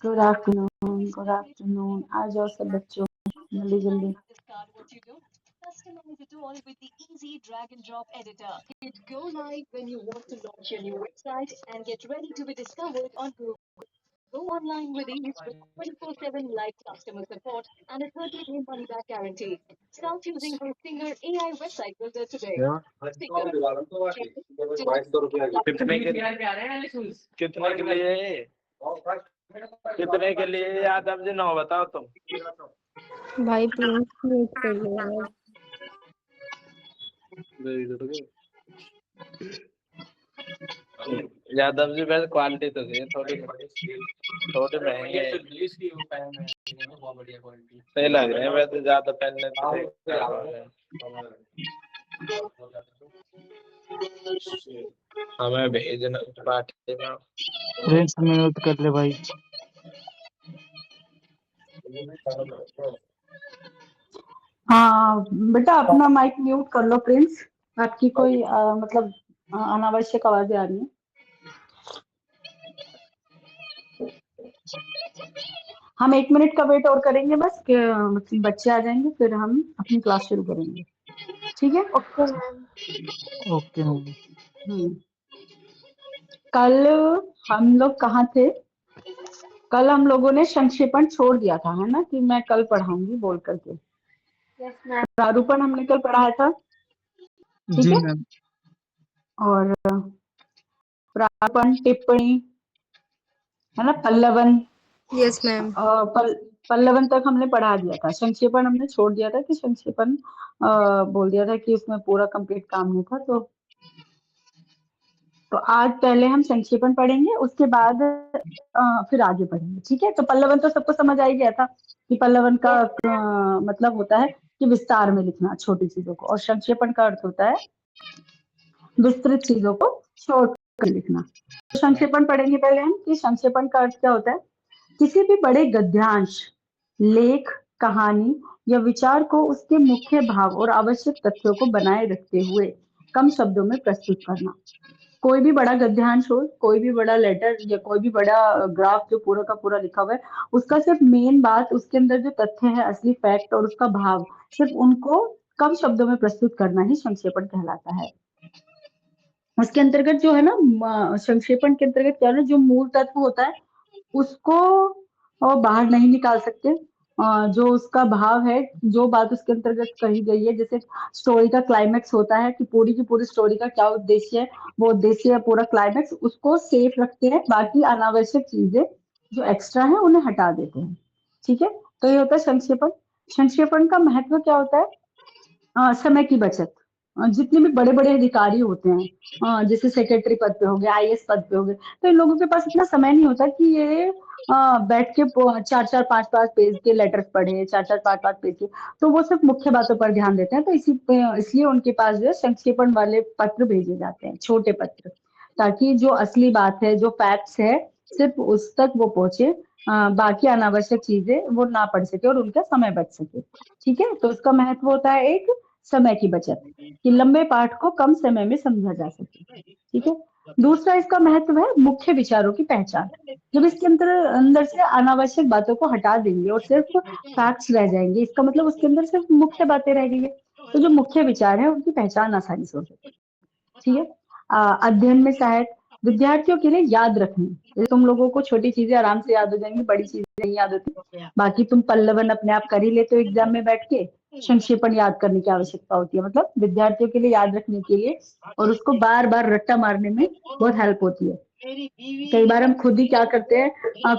Good afternoon, good afternoon. आ जाओ सब बच्चों, जल्दी जल्दी। Discard what you do. Customize it all with the easy drag and drop editor. It go live when you want to launch your new website and get ready to be discovered on Google. Go online with ease with 24/7 live customer support and a 30-day money-back guarantee. Start using Hostinger AI website builder today. Hostinger. कितने के लिए यादव जी नौ बताओ तुम। भाई please mute कर लो यार। यादव जी वैसे quality तो है थोड़ी महंगे सही लग रहे हैं वैसे ज्यादा पहनने हमें भेजना पार्टी में। फ्रेंड्स म्यूट कर ले भाई। हाँ बेटा अपना माइक म्यूट कर लो प्रिंस। आपकी कोई मतलब अनावश्यक आवाजें आ रही हैं। हम 1 मिनट का वेट और करेंगे बस कि मतलब बच्चे आ जाएंगे फिर हम अपनी क्लास शुरू करेंगे। ठीक है? Okay ma'am. Okay ma'am. कल हम लोग कहाँ थे? कल हम लोगों ने संक्षेपण छोड़ दिया था, है ना, कि मैं कल पढ़ाऊंगी बोल करके। Yes ma'am. प्रारूपण हमने कल पढ़ाया था, ठीक जी है? मैम। और प्रारूपण, टिप्पणी, है ना, पल्लवन। Yes ma'am. पल्लवन तक हमने पढ़ा दिया था। संक्षेपण हमने छोड़ दिया था कि संक्षेपण बोल दिया था कि उसमें पूरा कंप्लीट काम नहीं था। तो आज पहले हम संक्षेपण पढ़ेंगे, उसके बाद फिर आगे पढ़ेंगे। ठीक है? तो पल्लवन तो सबको समझ आ ही गया था कि पल्लवन का मतलब होता है कि विस्तार में लिखना छोटी चीजों को, और संक्षेपण का अर्थ होता है विस्तृत चीजों को शॉर्ट कर लिखना। तो संक्षेपण पढ़ेंगे पहले हम कि संक्षेपण का अर्थ क्या होता है। किसी भी बड़े गद्यांश, लेख, कहानी या विचार को उसके मुख्य भाव और आवश्यक तथ्यों को बनाए रखते हुए कम शब्दों में प्रस्तुत करना। कोई भी बड़ा गद्यांश हो, कोई भी बड़ा लेटर या कोई भी बड़ा ग्राफ जो पूरा का पूरा लिखा हुआ है, उसका सिर्फ मेन बात, उसके अंदर जो तथ्य है, असली फैक्ट और उसका भाव, सिर्फ उनको कम शब्दों में प्रस्तुत करना ही संक्षेपण कहलाता है। उसके अंतर्गत जो है ना, संक्षेपण के अंतर्गत क्या है ना, जो मूल तत्व होता है उसको बाहर नहीं निकाल सकते। जो उसका भाव है, जो बात उसके अंतर्गत कही गई है, जैसे स्टोरी का क्लाइमेक्स होता है कि पूरी की पूरी स्टोरी का क्या उद्देश्य है, वो उद्देश्य है पूरा क्लाइमेक्स, उसको सेफ रखते हैं। बाकी अनावश्यक चीजें जो एक्स्ट्रा है उन्हें हटा देते हैं। ठीक है? तो ये होता है संक्षेपण। संक्षेपण का महत्व क्या होता है? समय की बचत। जितने भी बड़े बड़े अधिकारी होते हैं, जैसे सेक्रेटरी पद पे हो गए, आईएएस पद पे हो गए, तो इन लोगों के पास इतना समय नहीं होता कि ये बैठ के 4-4 5-5 पेज के लेटर्स पढ़े, 4-4 5-5 पेज के। तो वो सिर्फ मुख्य बातों पर ध्यान देते हैं। तो इसलिए उनके पास जो है संक्षेपण वाले पत्र भेजे जाते हैं, छोटे पत्र, ताकि जो असली बात है, जो फैक्ट्स है, सिर्फ उस तक वो पहुंचे। बाकी अनावश्यक चीजें वो ना पढ़ सके और उनका समय बच सके। ठीक है? तो इसका महत्व होता है एक समय की बचत, कि लंबे पाठ को कम समय में समझा जा सके। ठीक है? दूसरा इसका महत्व है मुख्य विचारों की पहचान। जब इसके अंदर से अनावश्यक बातों को हटा देंगे और सिर्फ फैक्ट्स रह जाएंगे, इसका मतलब उसके अंदर सिर्फ मुख्य बातें रह गई है, तो जो मुख्य विचार है उनकी पहचान आसानी से हो सकती है। ठीक है? अध्ययन में सहायक, विद्यार्थियों के लिए याद रखने, जैसे तुम लोगों को छोटी चीजें आराम से याद हो जाएंगी, बड़ी चीजें नहीं याद होती। बाकी तुम पल्लवन अपने आप कर ही लेते हो एग्जाम में बैठ के, संक्षेपण याद करने की आवश्यकता होती है, मतलब विद्यार्थियों के लिए याद रखने के लिए, और उसको बार बार रट्टा मारने में बहुत हेल्प होती है। कई बार हम खुद ही क्या करते हैं,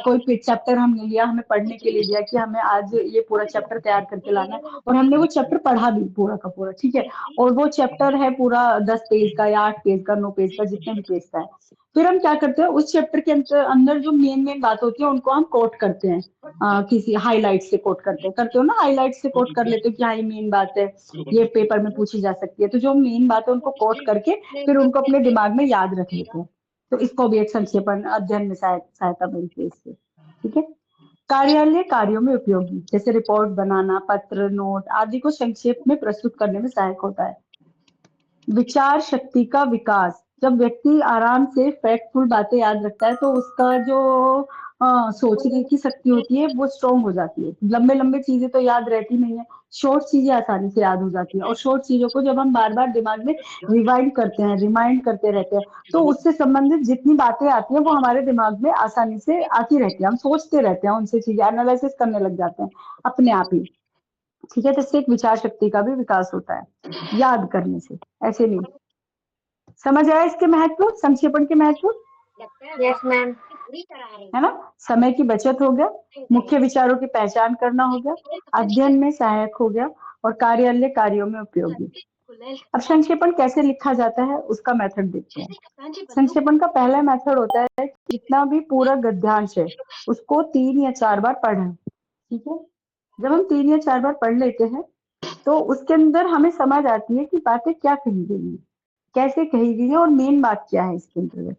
कोई चैप्टर हमने लिया, हमें पढ़ने के लिए दिया कि हमें आज ये पूरा चैप्टर तैयार करके लाना है, और हमने वो चैप्टर पढ़ा भी पूरा का पूरा, ठीक है, और वो चैप्टर है पूरा 10 पेज का या 8 पेज का, 9 पेज का, जितने भी पेज का है। फिर हम क्या करते हैं, उस चैप्टर के अंदर जो मेन बात होती है उनको हम कोट करते हैं, किसी हाईलाइट से कोट करते हो ना, हाईलाइट से कोट कर लेते हो कि हाँ ये मेन बात है, ये पेपर में पूछी जा सकती है। तो जो मेन बात है उनको कोट करके फिर उनको अपने दिमाग में याद रख लेते हैं। तो इसको भी एक संक्षेपण अध्ययन में सहायता मिलती है इससे। ठीक है। कार्यालय कार्यों में उपयोगी, जैसे रिपोर्ट बनाना, पत्र, नोट आदि को संक्षेप में प्रस्तुत करने में सहायक होता है। विचार शक्ति का विकास, जब व्यक्ति आराम से फैक्टफुल बातें याद रखता है तो उसका जो सोचने की शक्ति होती है वो स्ट्रॉन्ग हो जाती है। लंबे लंबे चीजें तो याद रहती नहीं है, शॉर्ट चीजें आसानी से याद हो जाती है। और शॉर्ट चीजों को जब हम बार बार दिमाग में रिवाइंड करते हैं, रिमाइंड करते रहते हैं, तो उससे संबंधित जितनी बातें आती हैं वो हमारे दिमाग में आसानी से आती रहती है। हम सोचते रहते हैं, उनसे चीजें एनालिसिस करने लग जाते हैं अपने आप ही। ठीक है। तो इससे एक विचार शक्ति का भी विकास होता है याद करने से, ऐसे नहीं। समझ आया इसके महत्व, संक्षेपण के महत्व? Yes ma'am. है ना। समय की बचत हो गया, मुख्य विचारों की पहचान करना हो गया, अध्ययन में सहायक हो गया और कार्यालय कार्यों में उपयोगी। अब संक्षेपण कैसे लिखा जाता है उसका मेथड देखते हैं। संक्षेपण का पहला मेथड होता है कि जितना भी पूरा गद्यांश है उसको 3 या 4 बार पढ़ें। ठीक है। जब हम 3 या 4 बार पढ़ लेते हैं तो उसके अंदर हमें समझ आती है कि बातें क्या कही गई है, कैसे कही गई है और मेन बात क्या है इसके अंतर्गत।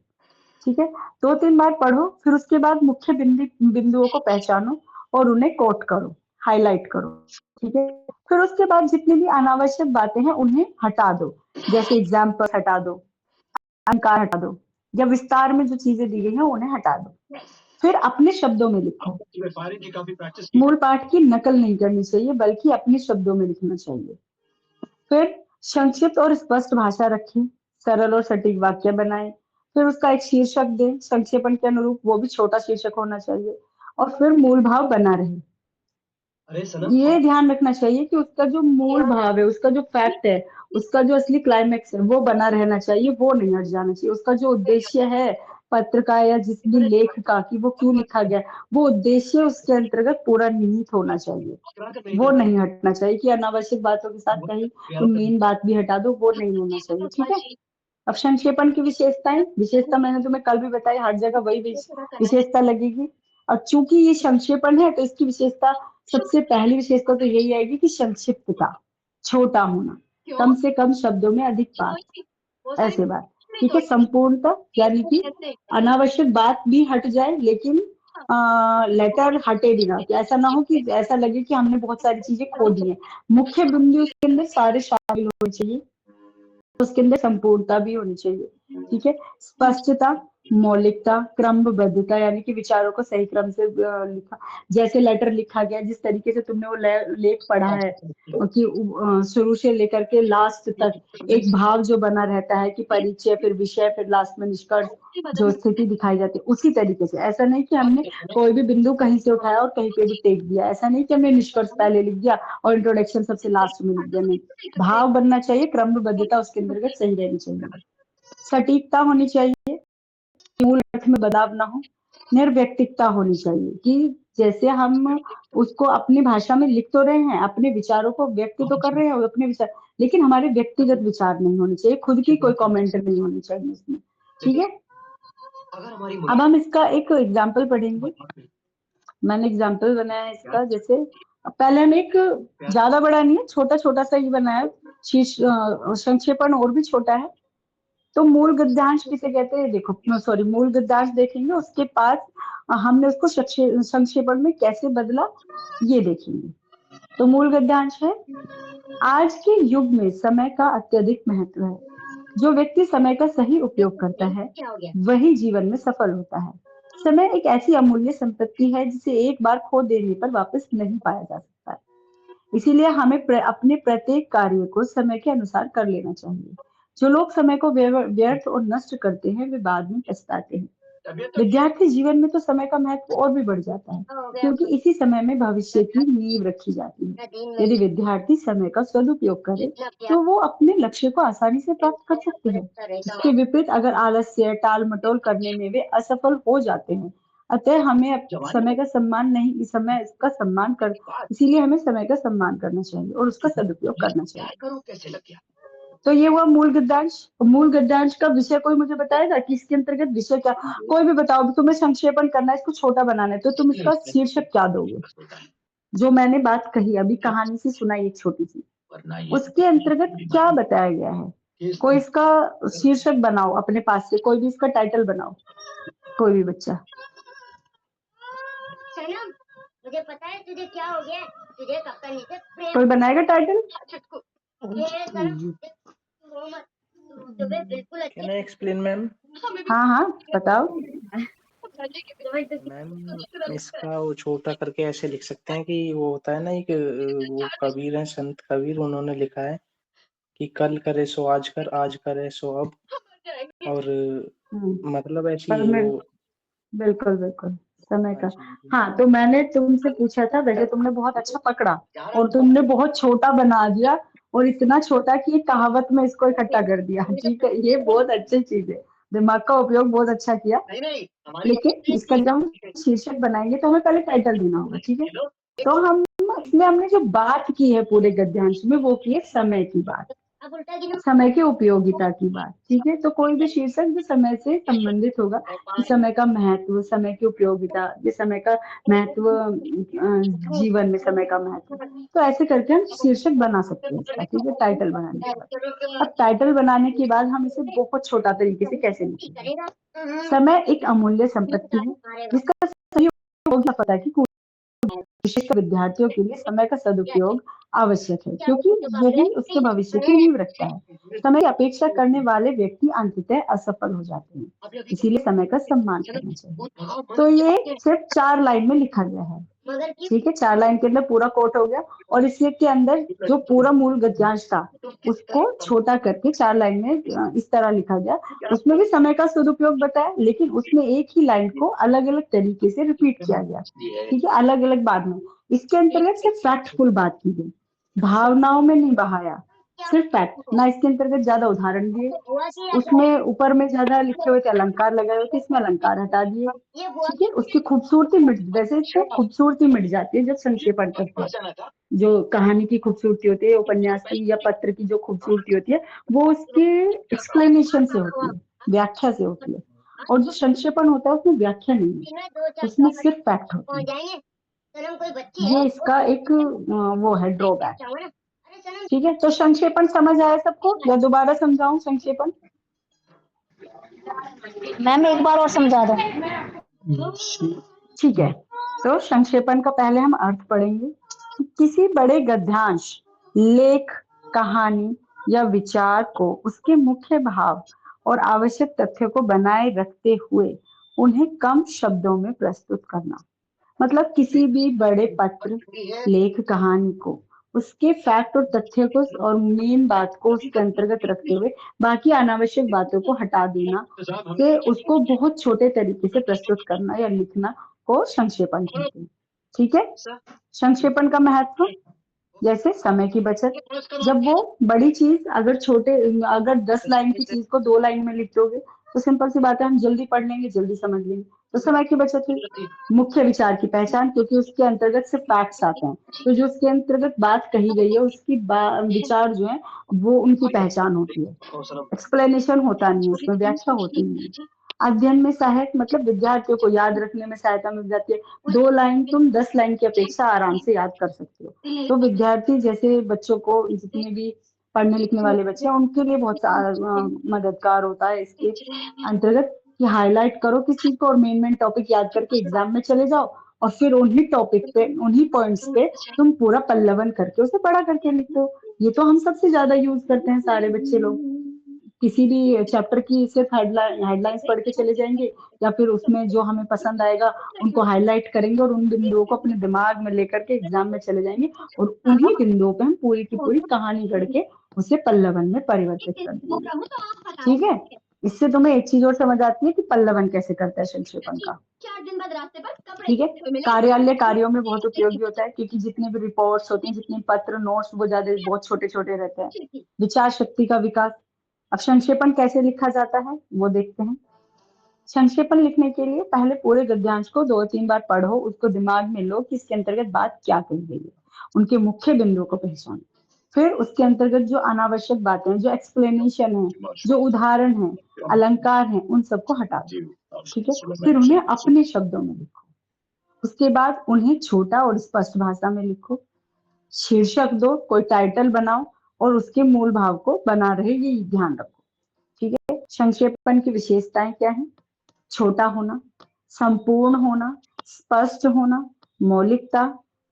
ठीक है। 2-3 बार पढ़ो, फिर उसके बाद मुख्य बिंदुओं को पहचानो और उन्हें कोट करो, हाईलाइट करो। ठीक है। फिर उसके बाद जितनी भी अनावश्यक बातें हैं उन्हें हटा दो, जैसे एग्जाम्पल हटा दो, अलंकार हटा दो, या विस्तार में जो चीजें दी गई हैं उन्हें हटा दो। फिर अपने शब्दों में लिखो। मूल पाठ की नकल नहीं करनी चाहिए बल्कि अपने शब्दों में लिखना चाहिए। फिर संक्षिप्त और स्पष्ट भाषा रखें, सरल और सटीक वाक्य बनाएं। फिर उसका एक शीर्षक दें संक्षेपण के अनुरूप, वो भी छोटा शीर्षक होना चाहिए। और फिर मूल भाव बना रहे। ये ध्यान रखना चाहिए कि उसका जो मूल भाव है, उसका जो फैक्ट है, उसका जो असली क्लाइमेक्स है वो बना रहना चाहिए, वो नहीं हट जाना चाहिए। उसका जो उद्देश्य है पत्र का या जिस भी लेख का कि वो क्यों लिखा गया, वो उद्देश्य उसके अंतर्गत पूरा निहित होना चाहिए, वो नहीं हटना चाहिए कि अनावश्यक बातों के साथ कहीं तुम मेन बात भी हटा दो, वो नहीं होना चाहिए। ठीक है। अब संक्षेपण की विशेषता मैंने तुम्हें कल भी बताई, हर जगह वही विशेषता लगेगी। और चूंकि ये संक्षेपण है तो इसकी विशेषता, सबसे पहली विशेषता तो यही आएगी कि संक्षिप्तता, छोटा होना, कम से कम शब्दों में अधिक बात, ऐसे बात। ठीक है। संपूर्णता, यानी कि अनावश्यक बात भी हट जाए लेकिन लेटर हटे भी ना, कि ऐसा ना हो कि ऐसा लगे कि हमने बहुत सारी चीजें खो दी हैं। मुख्य बिंदु उसके अंदर सारे शामिल होने चाहिए, उसके अंदर संपूर्णता भी होनी चाहिए। ठीक है। स्पष्टता, मौलिकता, क्रमबद्धता, यानी कि विचारों को सही क्रम से लिखा, जैसे लेटर लिखा गया, जिस तरीके से तुमने वो लेख पढ़ा है कि शुरू से लेकर के लास्ट तक एक भाव जो बना रहता है कि परिचय, फिर विषय, फिर लास्ट में निष्कर्ष, जो स्थिति दिखाई जाती है उसी तरीके से। ऐसा नहीं कि हमने कोई भी बिंदु कहीं से उठाया और कहीं पे भी टेक दिया, ऐसा नहीं कि हमने निष्कर्ष पहले लिख दिया और इंट्रोडक्शन सबसे लास्ट में लिख दिया, नहीं। भाव बनना चाहिए, क्रमबद्धता उसके अंतर्गत सही रहनी चाहिए, सटीकता होनी चाहिए, मूल अर्थ में बदलाव ना हो, निर्व्यक्तिकता होनी चाहिए कि जैसे हम उसको अपनी भाषा में लिख तो रहे हैं, अपने विचारों को व्यक्त तो कर रहे हैं अपने विचार, लेकिन हमारे व्यक्तिगत विचार नहीं होने चाहिए, खुद की कोई कमेंट नहीं होनी चाहिए इसमें। ठीक है। अब हम इसका एक एग्जाम्पल पढ़ेंगे। मैंने एग्जाम्पल बनाया है इसका, जैसे पहले हम एक, ज्यादा बड़ा नहीं है, छोटा छोटा सा ही बनाया, संक्षेपण और भी छोटा है। तो मूल गद्यांश किसे कहते हैं, देखो सॉरी, मूल गद्यांश देखेंगे, उसके पास हमने उसको संक्षेपण में कैसे बदला ये देखेंगे। तो मूल गद्यांश है, आज के युग में समय का अत्यधिक महत्व है। जो व्यक्ति समय का सही उपयोग करता है वही जीवन में सफल होता है। समय एक ऐसी अमूल्य संपत्ति है जिसे एक बार खो देने पर वापस नहीं पाया जा सकता है। इसीलिए हमें अपने प्रत्येक कार्य को समय के अनुसार कर लेना चाहिए। जो लोग समय को व्यर्थ और नष्ट करते हैं वे बाद में पछताते हैं। विद्यार्थी जीवन में तो समय का महत्व और भी बढ़ जाता है, क्योंकि इसी समय में भविष्य की नींव रखी जाती है। यदि विद्यार्थी समय का सदुपयोग करे तो वो अपने लक्ष्य को आसानी से प्राप्त कर सकते हैं। इसके विपरीत अगर आलस्य, टाल मटोल करने में वे असफल हो जाते हैं। अतः हमें समय का सम्मान नहीं, समय का सम्मान कर, इसीलिए हमें समय का सम्मान करना चाहिए और उसका सदुपयोग करना चाहिए। तो ये हुआ मूल गद्यांश। मूल गद्यांश का विषय कोई मुझे बताएगा कि इसके अंतर्गत विषय क्या, कोई भी बताओ, तुम्हें संक्षेपण करना है, इसको छोटा बनाना है, तो तुम इसका शीर्षक क्या दोगे? जो मैंने बात कही अभी, कहानी सी सुनाई एक छोटी सी, उसके अंतर्गत क्या बताया गया है? कोई इसका शीर्षक बनाओ अपने पास से, कोई भी इसका टाइटल बनाओ, कोई भी बच्चा। सनम, मुझे पता है तुझे क्या हो गया है। तुझे कप्तान से प्रेम। कोई बनाएगा टाइटल? ये सनम, वो मत, तुम्हें बिल्कुल अच्छे। Can I explain ma'am? हाँ हाँ बताओ। मैम इसका वो छोटा करके ऐसे लिख सकते हैं कि वो होता है ना एक वो कबीर है, संत कबीर, उन्होंने लिखा है कि कल करे सो आज कर, आज करे सो अब। और मतलब ऐसी पर है मैं वो। बिल्कुल बिल्कुल समय हाँ का। जी। हाँ तो मैंने तुमसे पूछा था, वैसे तुमने बहुत अच्छा पकड़ा और तुमने बहुत छोटा बना दिया, और इतना छोटा कि एक कहावत में इसको इकट्ठा कर दिया। ठीक है, ये बहुत अच्छी चीज है, दिमाग का उपयोग बहुत अच्छा किया। लेकिन इसका जब हम शीर्षक बनाएंगे तो हमें पहले टाइटल देना होगा, ठीक है। तो हम इसमें हमने जो बात की है पूरे गद्यांश में, वो की है समय की बात, समय की उपयोगिता की बात, ठीक है। तो कोई भी शीर्षक जो समय से संबंधित होगा, कि समय का महत्व, समय की उपयोगिता, ये समय का महत्व, जीवन में समय का महत्व, तो ऐसे करके हम शीर्षक बना सकते हैं इसका, ठीक है, टाइटल बनाने के बाद। अब टाइटल बनाने के बाद हम इसे बहुत छोटा तरीके से कैसे लिखेंगे। समय एक अमूल्य संपत्ति है जिसका सही उपयोग पता है कि विशेषकर विद्यार्थियों के लिए समय का सदुपयोग आवश्यक है, क्योंकि वही उसके भविष्य की नींव रखता है। समय की अपेक्षा करने वाले व्यक्ति अंततः असफल हो जाते हैं, इसीलिए समय का सम्मान करना चाहिए। तो ये सिर्फ 4 लाइन में लिखा गया है, ठीक है, 4 लाइन के अंदर पूरा कोट हो गया। और इसके के अंदर जो पूरा मूल गद्यांश था उसको छोटा करके 4 लाइन में इस तरह लिखा गया। उसमें भी समय का सदुपयोग बताया, लेकिन उसमें एक ही लाइन को अलग अलग तरीके से रिपीट किया गया, ठीक है, अलग अलग बाद में। इसके अंतर्गत सिर्फ फैक्टफुल बात की गई, भावनाओं में नहीं बहाया, सिर्फ फैक्ट ना। इसके अंतर्गत ज्यादा उदाहरण दिए, उसमें ऊपर में ज्यादा लिखे हुए थे अलंकार लगाए हुए थे, इसमें अलंकार हटा दिए, ठीक है। उसकी खूबसूरती मिट, वैसे इससे खूबसूरती मिट जाती है जब संक्षेपण करते हैं। जो कहानी की खूबसूरती होती है, उपन्यास की या पत्र की जो खूबसूरती होती है, वो उसके एक्सप्लेनेशन से होती है, व्याख्या से होती है। और जो संक्षेपण होता है उसमें व्याख्या नहीं है, उसमें सिर्फ फैक्ट होती है। ये इसका एक वो है ड्रॉबैक, ठीक है। तो संक्षेपण समझ आया सबको या दोबारा समझाऊं संक्षेपण? मैम एक बार और समझा दो। ठीक है, तो संक्षेपण का पहले हम अर्थ पढ़ेंगे कि किसी बड़े गद्यांश, लेख, कहानी या विचार को उसके मुख्य भाव और आवश्यक तथ्यों को बनाए रखते हुए उन्हें कम शब्दों में प्रस्तुत करना। मतलब किसी भी बड़े पत्र, लेख, कहानी को उसके फैक्ट और तथ्य को और मेन बात को उसके अंतर्गत रखते हुए बाकी अनावश्यक बातों को हटा देना से उसको बहुत छोटे तरीके से प्रस्तुत करना या लिखना को संक्षेपण कहते हैं, ठीक है। संक्षेपण का महत्व, जैसे समय की बचत, जब वो बड़ी चीज अगर 10 लाइन की चीज को 2 लाइन में लिख दोगे तो सिंपल सी बात है, हम जल्दी पढ़ लेंगे, जल्दी समझ लेंगे, तो समय की बचत हुई। मुख्य विचार की पहचान, क्योंकि उसके अंतर्गत सिर्फ फैक्ट्स आते हैं, तो जो उसके अंतर्गत बात कही गई है उसकी विचार जो है वो उनकी पहचान होती है। एक्सप्लेनेशन होता नहीं है उसमें, व्याख्या होती नहीं है। अध्ययन में सहायक, मतलब विद्यार्थियों को याद रखने में सहायता मिल जाती है। 2 लाइन तुम 10 लाइन की अपेक्षा आराम से याद कर सकते हो। तो विद्यार्थी जैसे बच्चों को, जितने भी पढ़ने लिखने वाले बच्चे हैं उनके लिए बहुत मददगार होता है इसके अंतर्गत, कि हाईलाइट करो किस चीज को और मेन टॉपिक याद करके एग्जाम में चले जाओ, और फिर उन्हीं टॉपिक पे, उन्हीं पॉइंट्स पे तुम पूरा पल्लवन करके उसे बड़ा करके लिख दो। ये तो हम सबसे ज्यादा यूज करते हैं सारे बच्चे लोग, किसी भी चैप्टर की सिर्फ हेडलाइंस पढ़ के चले जाएंगे, या फिर उसमें जो हमें पसंद आएगा उनको हाईलाइट करेंगे और उन बिंदुओं को अपने दिमाग में लेकर के एग्जाम में चले जाएंगे, और उन्हीं बिंदुओं पे हम पूरी की पूरी कहानी गढ़ के उसे पल्लवन में परिवर्तित कर देंगे, ठीक है। इससे तुम्हें एक चीज और समझ आती है कि पल्लवन कैसे करता है संक्षेपण का, ठीक है। कार्यालय कार्यों में बहुत उपयोगी होता है, क्योंकि जितने भी रिपोर्ट्स होती हैं, जितने पत्र नोट्स, वो ज्यादा बहुत छोटे छोटे रहते हैं। विचार शक्ति का विकास। अब संक्षेपण कैसे लिखा जाता है वो देखते हैं। संक्षेपण लिखने के लिए पहले पूरे गद्यांश को 2-3 बार पढ़ो, उसको दिमाग में लो कि इसके अंतर्गत बात क्या कही गई है, उनके मुख्य बिंदुओं को पहचानो। फिर उसके अंतर्गत जो अनावश्यक बातें हैं, जो एक्सप्लेनेशन है, जो उदाहरण है, अलंकार है, उन सबको हटा दो, ठीक है। फिर उन्हें अपने शब्दों में लिखो। उसके बाद उन्हें छोटा और स्पष्ट भाषा में लिखो। शीर्षक दो, कोई टाइटल बनाओ, और उसके मूल भाव को बना रहे, ये ध्यान रखो। ठीक है। संक्षेपण की विशेषताएं क्या है? छोटा होना, संपूर्ण होना, स्पष्ट होना, मौलिकता,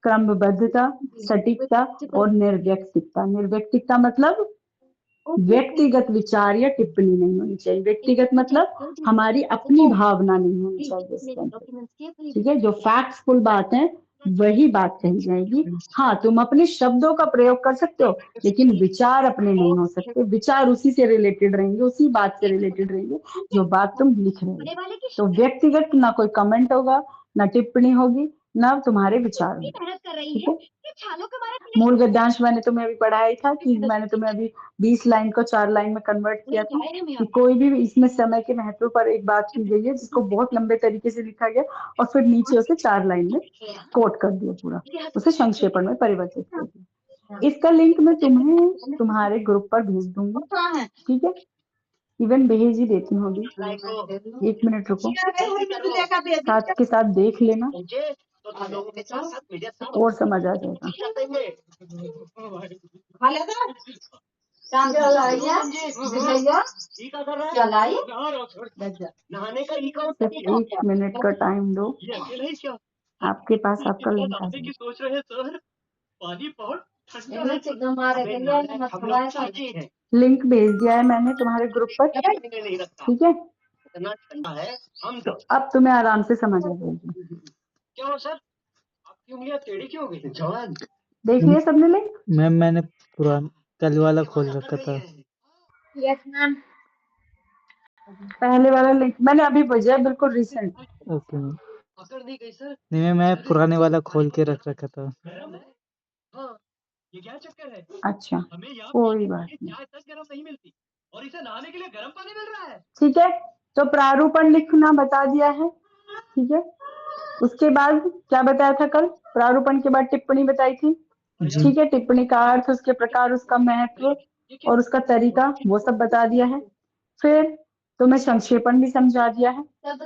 क्रमबद्धता, सटीकता और निर्व्यक्तिकता। निर्व्यक्तिकता मतलब व्यक्तिगत विचार या टिप्पणी नहीं होनी चाहिए। व्यक्तिगत मतलब हमारी अपनी भावना नहीं होनी चाहिए इसके अंदर। ठीक है। जो फैक्ट्सफुल बात है वही बात कही जाएगी। हाँ, तुम अपने शब्दों का प्रयोग कर सकते हो, लेकिन विचार अपने नहीं हो सकते। विचार उसी से रिलेटेड रहेंगे, उसी बात से रिलेटेड रहेंगे जो बात तुम लिख रहे हो। तो व्यक्तिगत ना कोई कमेंट होगा, ना टिप्पणी होगी, ना तुम्हारे विचार होंगे। ठीक है। मूल गद्यांश मैंने तुम्हें अभी पढ़ाया था कि मैंने तुम्हें अभी 20 लाइन को 4 लाइन में कन्वर्ट किया था कि कोई भी इसमें समय के महत्व पर एक बात की गई है जिसको बहुत लंबे तरीके से लिखा गया और फिर नीचे उसे 4 लाइन में कोट कर दिया पूरा, उसे संक्षेपण में परिवर्तित कर दिया। इसका लिंक मैं तुम्हें तुम्हारे ग्रुप पर भेज दूंगी। ठीक है। इवन भेज ही देती हूँ अभी, 1 मिनट रुको, साथ के साथ देख लेना और समझ आ जाएगा। सिर्फ 1 मिनट का टाइम दो, आपके पास आपका लिंक आ जाएगा। लिंक भेज दिया है मैंने तुम्हारे ग्रुप पर। ठीक है। तो अब तुम्हें आराम से समझ आ जाएगी। क्यों सर, आपकी उंगलियां टेढ़ी क्यों हो गई? जवान देख लिया सबने लिंक? मैम मैंने पुराना कल वाला खोल रखा था। Yes ma'am. पहले वाला लिंक मैंने अभी भेजा है, बिल्कुल रिसेंट। Okay ma'am. पकड़ दी गई सर। नहीं मैम, मैं पुराने वाला खोल के रख रखा था। हाँ, ये क्या चक्कर है? अच्छा, हमें यहाँ कोई बात नहीं। चाय तक गर्म नहीं मिलती और इसे नहाने के लिए गर्म पानी मिल रहा है। ठीक है। तो प्रारूपण लिखना बता दिया है। ठीक है। उसके बाद क्या बताया था कल? प्रारूपण के बाद टिप्पणी बताई थी। जी। ठीक है। टिप्पणी का अर्थ, उसके प्रकार, उसका महत्व और उसका तरीका, वो सब बता दिया है। फिर तुम्हें संक्षेपण भी समझा दिया है,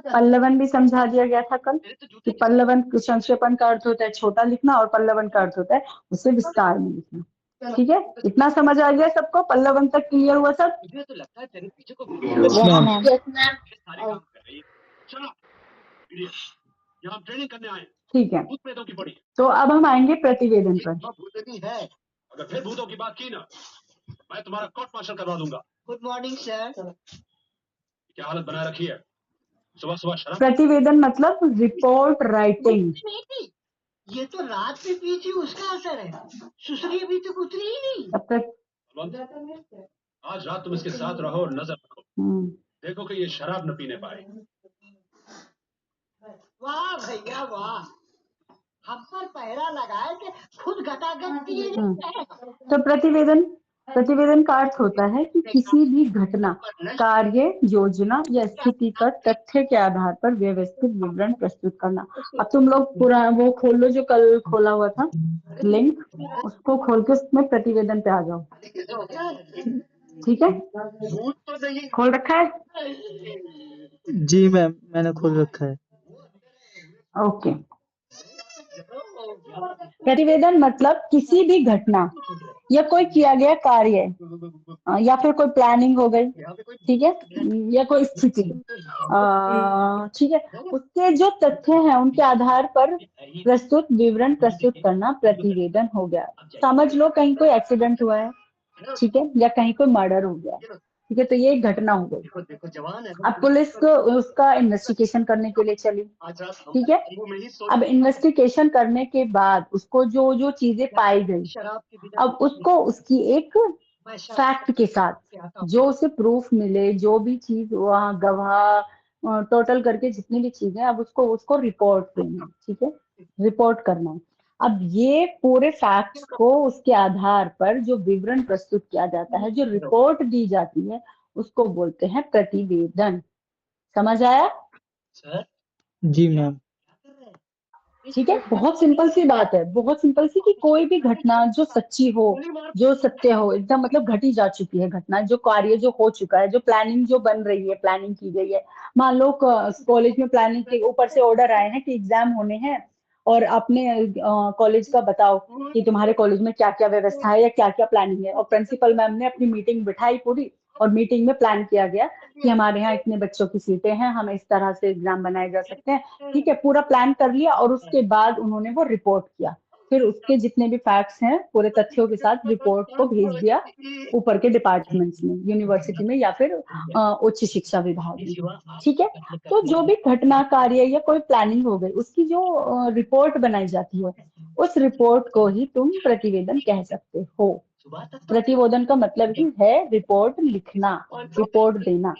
पल्लवन भी समझा दिया गया था कल कि पल्लवन संक्षेपण का अर्थ होता है छोटा लिखना और पल्लवन का अर्थ होता है उसे विस्तार में लिखना। ठीक है। इतना समझ आ गया सबको? पल्लवन तक क्लियर हुआ सब? मुझे तो लगता है तेरे पीछे को यस मैम। Yes ma'am. सारे काम कर रही है। चलो यहाँ ट्रेनिंग करने आए, ठीक है। भूत प्रेतों की पड़ी है। तो अब हम आएंगे प्रतिवेदन पर। भूतनी है, अगर फिर भूतों की बात की ना, मैं तुम्हारा कोर्ट मार्शल करवा दूंगा। Good morning sir. क्या हालत बना रखी है? सुबह सुबह शराब। प्रतिवेदन मतलब रिपोर्ट राइटिंग। ये तो रात में पी थी, उसका असर है। सुसरी अभी तक उतरी ही नहीं। तब तक आज रात तुम इसके साथ रहो और नजर रखो, देखो कि ये शराब न पीने पाए। वाह भैया वाह, हम पर पहरा लगाए कि खुद गटागट पिए। तो प्रतिवेदन का अर्थ होता है कि किसी भी घटना, कार्य, योजना या स्थिति का तथ्य के आधार पर व्यवस्थित विवरण प्रस्तुत करना। अब तुम लोग पूरा वो खोल लो जो कल खोला हुआ था लिंक, उसको खोल के उसमें प्रतिवेदन पे आ जाओ। ठीक है। खोल रखा है? जी मैम, मैंने खोल रखा है। ओके। प्रतिवेदन मतलब किसी भी घटना या कोई किया गया कार्य या फिर कोई प्लानिंग हो गई, ठीक है, या कोई स्थिति, ठीक है, उसके जो तथ्य हैं उनके आधार पर प्रस्तुत विवरण प्रस्तुत करना प्रतिवेदन हो गया। समझ लो कहीं कोई एक्सीडेंट हुआ है, ठीक है, या कहीं कोई मर्डर हो गया, ठीक है, तो ये एक घटना हो गई। अब पुलिस को उसका इन्वेस्टिगेशन करने के लिए चली, ठीक है। अब इन्वेस्टिगेशन करने के बाद उसको जो जो चीजें पाई गई, अब उसको उसकी एक फैक्ट के साथ जो उसे प्रूफ मिले, जो भी चीज वहाँ गवाह टोटल करके जितनी भी चीजें, अब उसको रिपोर्ट देना है, ठीक है, रिपोर्ट करना है। अब ये पूरे फैक्ट्स को उसके आधार पर जो विवरण प्रस्तुत किया जाता है, जो रिपोर्ट दी जाती है, उसको बोलते हैं प्रतिवेदन। समझ आया? जी मैम। ठीक है। बहुत सिंपल सी बात है, बहुत सिंपल सी, कि कोई भी घटना जो सच्ची हो, जो सत्य हो, एकदम मतलब घटी जा चुकी है घटना, जो कार्य जो हो चुका है, जो प्लानिंग जो बन रही है, प्लानिंग की गई है। मान लो कॉलेज में प्लानिंग के ऊपर से ऑर्डर आए हैं कि एग्जाम होने हैं और अपने कॉलेज का बताओ कि तुम्हारे कॉलेज में क्या क्या व्यवस्था है या क्या क्या प्लानिंग है। और प्रिंसिपल मैम ने अपनी मीटिंग बिठाई पूरी, और मीटिंग में प्लान किया गया कि हमारे यहाँ इतने बच्चों की सीटें हैं, हमें इस तरह से एग्जाम बनाए जा सकते हैं, ठीक है, पूरा प्लान कर लिया। और उसके बाद उन्होंने वो रिपोर्ट किया, फिर उसके जितने भी फैक्ट्स हैं पूरे तथ्यों के साथ रिपोर्ट को भेज दिया ऊपर के डिपार्टमेंट्स में, यूनिवर्सिटी में या फिर उच्च शिक्षा विभाग में, ठीक है। तो जो भी घटना कार्य या कोई प्लानिंग हो गई, उसकी जो रिपोर्ट बनाई जाती है, उस रिपोर्ट को ही तुम प्रतिवेदन कह सकते हो। प्रतिवेदन का मतलब ही है रिपोर्ट लिखना, रिपोर्ट देना,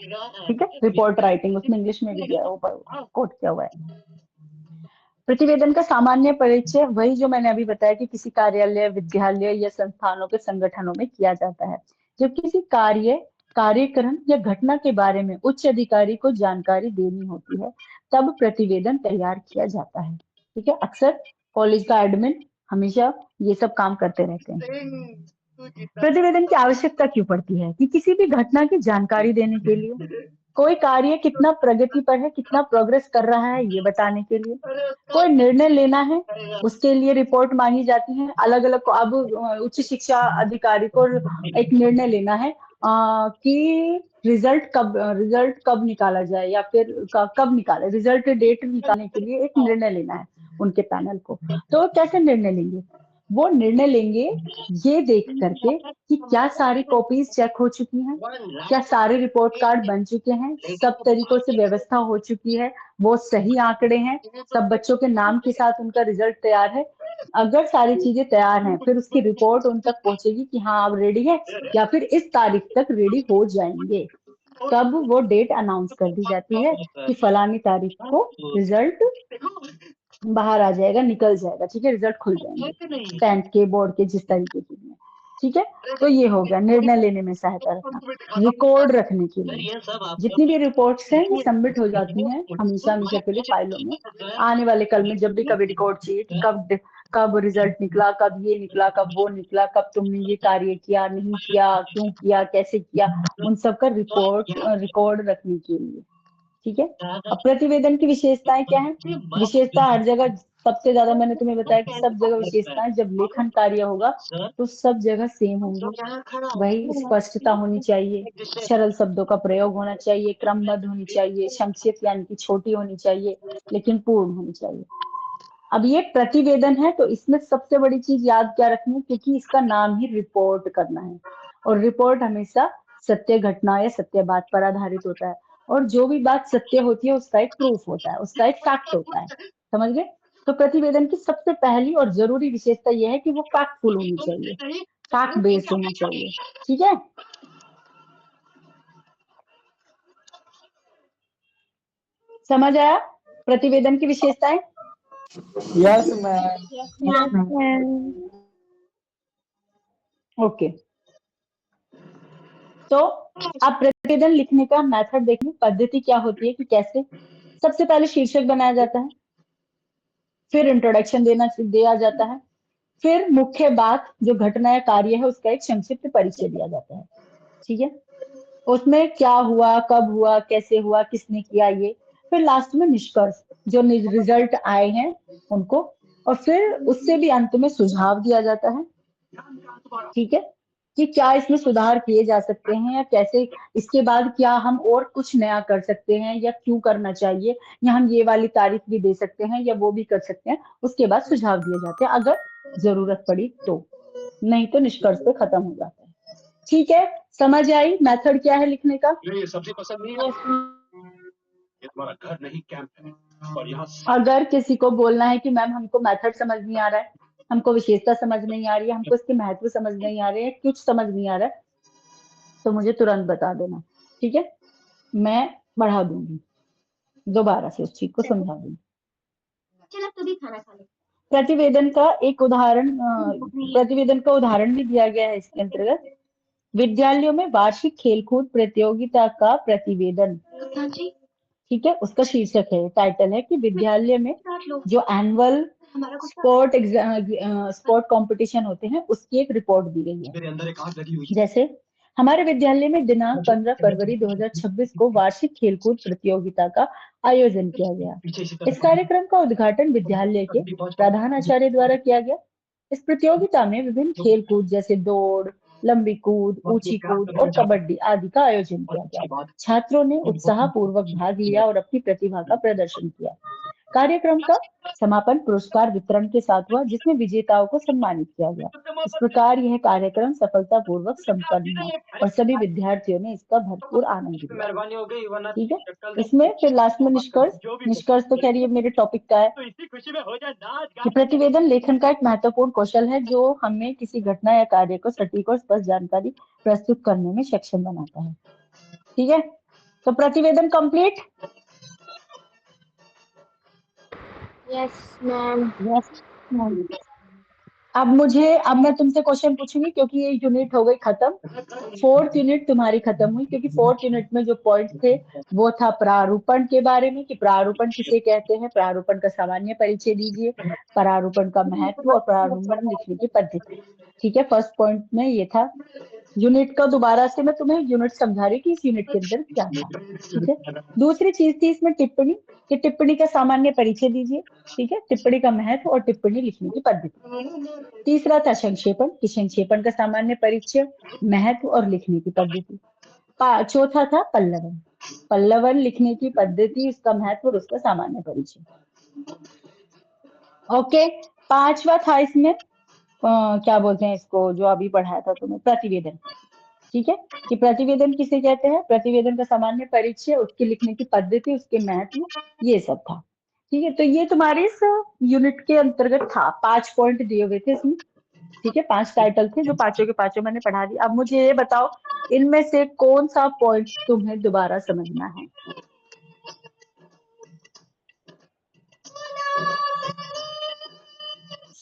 ठीक है, रिपोर्ट राइटिंग, उसमें इंग्लिश में भी दिया है, ऊपर कोट किया हुआ है। प्रतिवेदन का सामान्य परिचय वही जो मैंने अभी बताया कि किसी कार्यालय, विद्यालय या संस्थानों के संगठनों में किया जाता है जब किसी कार्यक्रम या घटना के बारे में उच्च अधिकारी को जानकारी देनी होती है, तब प्रतिवेदन तैयार किया जाता है, ठीक है। अक्सर कॉलेज का एडमिन हमेशा ये सब काम करते रहते हैं। प्रतिवेदन की आवश्यकता क्यों पड़ती है? कि किसी भी घटना की जानकारी देने के लिए, कोई कार्य कितना प्रगति पर है, कितना प्रोग्रेस कर रहा है, ये बताने के लिए, कोई निर्णय लेना है, उसके लिए रिपोर्ट मांगी जाती है। अलग अलग अब उच्च शिक्षा अधिकारी को एक निर्णय लेना है कि रिजल्ट कब निकाला जाए, या फिर कब निकाले, रिजल्ट डेट निकालने के लिए एक निर्णय लेना है उनके पैनल को। तो वो कैसे निर्णय लेंगे? वो निर्णय लेंगे ये देख करके कि क्या सारी कॉपीज चेक हो चुकी हैं, क्या सारे रिपोर्ट कार्ड बन चुके हैं, सब तरीकों से व्यवस्था हो चुकी है, वो सही आंकड़े हैं, सब बच्चों के नाम के साथ उनका रिजल्ट तैयार है। अगर सारी चीजें तैयार हैं, फिर उसकी रिपोर्ट उन तक पहुंचेगी कि हाँ अब रेडी है, या फिर इस तारीख तक रेडी हो जाएंगे। तब वो डेट अनाउंस कर दी जाती है कि फलानी तारीख को रिजल्ट बाहर आ जाएगा, निकल जाएगा, ठीक है, रिजल्ट खुल जाएंगे 10th के बोर्ड के जिस तरीके के लिए, ठीक है। तो ये हो गया निर्णय लेने में सहायता रखना। रिकॉर्ड रखने के लिए जितनी भी रिपोर्ट्स हैं ये सबमिट हो जाती हैं हमेशा हमेशा के लिए फाइलों में। आने वाले कल में जब भी कभी रिकॉर्ड चाहिए कि कब रिजल्ट निकला, कब ये निकला, कब वो निकला, कब तुमने ये कार्य किया, नहीं किया, क्यों किया, कैसे किया, उन सब का रिकॉर्ड रखने के लिए, ठीक है। अब प्रतिवेदन की विशेषताएं क्या है? विशेषता हर जगह सबसे ज्यादा मैंने तुम्हें बताया कि सब जगह विशेषताएं, जब लेखन कार्य होगा तो सब जगह सेम होंगी। वही स्पष्टता होनी चाहिए, सरल शब्दों का प्रयोग होना चाहिए, क्रमबद्ध होनी चाहिए, संक्षिप्त यानी कि छोटी होनी चाहिए, लेकिन पूर्ण होनी चाहिए। अब ये प्रतिवेदन है तो इसमें सबसे बड़ी चीज याद क्या रखनी है, क्योंकि इसका नाम ही रिपोर्ट करना है, और रिपोर्ट हमेशा सत्य घटना या सत्य बात पर आधारित होता है। और जो भी बात सत्य होती है उसका एक प्रूफ होता है, उसका एक फैक्ट होता है, समझ गए। तो प्रतिवेदन की सबसे पहली और जरूरी विशेषता यह है कि वो फैक्टफुल होनी चाहिए, फैक्ट बेस्ड होनी चाहिए, ठीक है। समझ आया प्रतिवेदन की विशेषताएं? Yes ma'am. Yes ma'am. Okay, तो अब प्रतिवेदन लिखने का मेथड देखिए, पद्धति क्या होती है कि कैसे। सबसे पहले शीर्षक बनाया जाता है, फिर इंट्रोडक्शन दिया जाता है, फिर मुख्य बात जो घटना या कार्य है उसका एक संक्षिप्त परिचय दिया जाता है, ठीक है। उसमें क्या हुआ, कब हुआ, कैसे हुआ, किसने किया, ये। फिर लास्ट में निष्कर्ष, जो रिजल्ट आए हैं उनको, और फिर उससे भी अंत में सुझाव दिया जाता है, ठीक है, कि क्या इसमें सुधार किए जा सकते हैं या कैसे, इसके बाद क्या हम और कुछ नया कर सकते हैं या क्यों करना चाहिए, या हम ये वाली तारीख भी दे सकते हैं या वो भी कर सकते हैं। उसके बाद सुझाव दिए जाते हैं अगर जरूरत पड़ी तो, नहीं तो निष्कर्ष पे खत्म हो जाता है, ठीक है। समझ आई मेथड क्या है लिखने का? अगर किसी को बोलना है कि मैम हमको मेथड समझ नहीं आ रहा है, हमको विशेषता समझ नहीं आ रही है, हमको इसके महत्व समझ नहीं आ रहे हैं, कुछ समझ नहीं आ रहा है, तो मुझे तुरंत बता देना, ठीक है, मैं बढ़ा दूंगी, दोबारा से उस चीज को समझा दूंगी। प्रतिवेदन का एक उदाहरण प्रतिवेदन का उदाहरण भी दिया गया है इसके अंतर्गत। विद्यालयों में वार्षिक खेलकूद प्रतियोगिता का प्रतिवेदन, ठीक है, उसका शीर्षक है, टाइटल है कि विद्यालय में जो एनुअल स्पोर्ट कंपटीशन होते हैं उसकी एक रिपोर्ट दी गई है। जैसे हमारे विद्यालय में दिनांक 15 फरवरी 2026 को वार्षिक खेलकूद प्रतियोगिता का आयोजन किया गया। इस कार्यक्रम का उद्घाटन विद्यालय के प्रधानाचार्य द्वारा किया गया। इस प्रतियोगिता में विभिन्न खेल कूद जैसे दौड़, लंबी कूद, ऊंची कूद और कबड्डी आदि का आयोजन किया गया। छात्रों ने उत्साहपूर्वक भाग लिया और अपनी प्रतिभा का प्रदर्शन किया। कार्यक्रम का समापन पुरस्कार वितरण के साथ हुआ, जिसमें विजेताओं को सम्मानित किया गया। इस प्रकार यह कार्यक्रम सफलतापूर्वक संपन्न हुआ और सभी विद्यार्थियों ने इसका भरपूर आनंद लिया। ठीक है, इसमें फिर लास्ट में निष्कर्ष तो खैर ये मेरे टॉपिक का है कि प्रतिवेदन लेखन का एक महत्वपूर्ण कौशल है जो हमें किसी घटना या कार्य को सटीक और स्पष्ट जानकारी प्रस्तुत करने में सक्षम बनाता है। ठीक है, तो प्रतिवेदन कंप्लीट। Yes ma'am. अब मैं तुमसे क्वेश्चन पूछूंगी क्योंकि ये यूनिट हो गई खत्म। 4th यूनिट तुम्हारी खत्म हुई क्योंकि 4th यूनिट में जो पॉइंट थे वो था प्रारूपण के बारे में कि प्रारूपण किसे कहते हैं, प्रारूपण का सामान्य परिचय दीजिए, प्रारूपण का महत्व और प्रारूपण लिखने की पद्धति। ठीक है, फर्स्ट पॉइंट में ये था। यूनिट का दोबारा से मैं तुम्हें यूनिट समझा रही कि इस यूनिट के अंदर क्या था। ठीक है, दूसरी चीज थी इसमें टिप्पणी कि टिप्पणी का सामान्य परिचय दीजिए। ठीक है, टिप्पणी का महत्व और टिप्पणी लिखने की पद्धति। तीसरा था संक्षेपण कि संक्षेपण का सामान्य परिचय, महत्व और लिखने की पद्धति। चौथा था पल्लवन, पल्लवन लिखने की पद्धति, उसका महत्व और उसका सामान्य परिचय। ओके, पांचवा था इसमें क्या बोलते हैं इसको, जो अभी पढ़ाया था तुम्हें, प्रतिवेदन। ठीक है, कि प्रतिवेदन किसे कहते हैं, प्रतिवेदन का सामान्य परिचय, उसके लिखने की पद्धति, उसके महत्व, ये सब था। ठीक है, तो ये तुम्हारे इस यूनिट के अंतर्गत था। 5 पॉइंट दिए हुए थे इसमें। ठीक है, 5 टाइटल थे जो पांचों के पांचों मैंने पढ़ा दिया। अब मुझे ये बताओ इनमें से कौन सा पॉइंट तुम्हें दोबारा समझना है।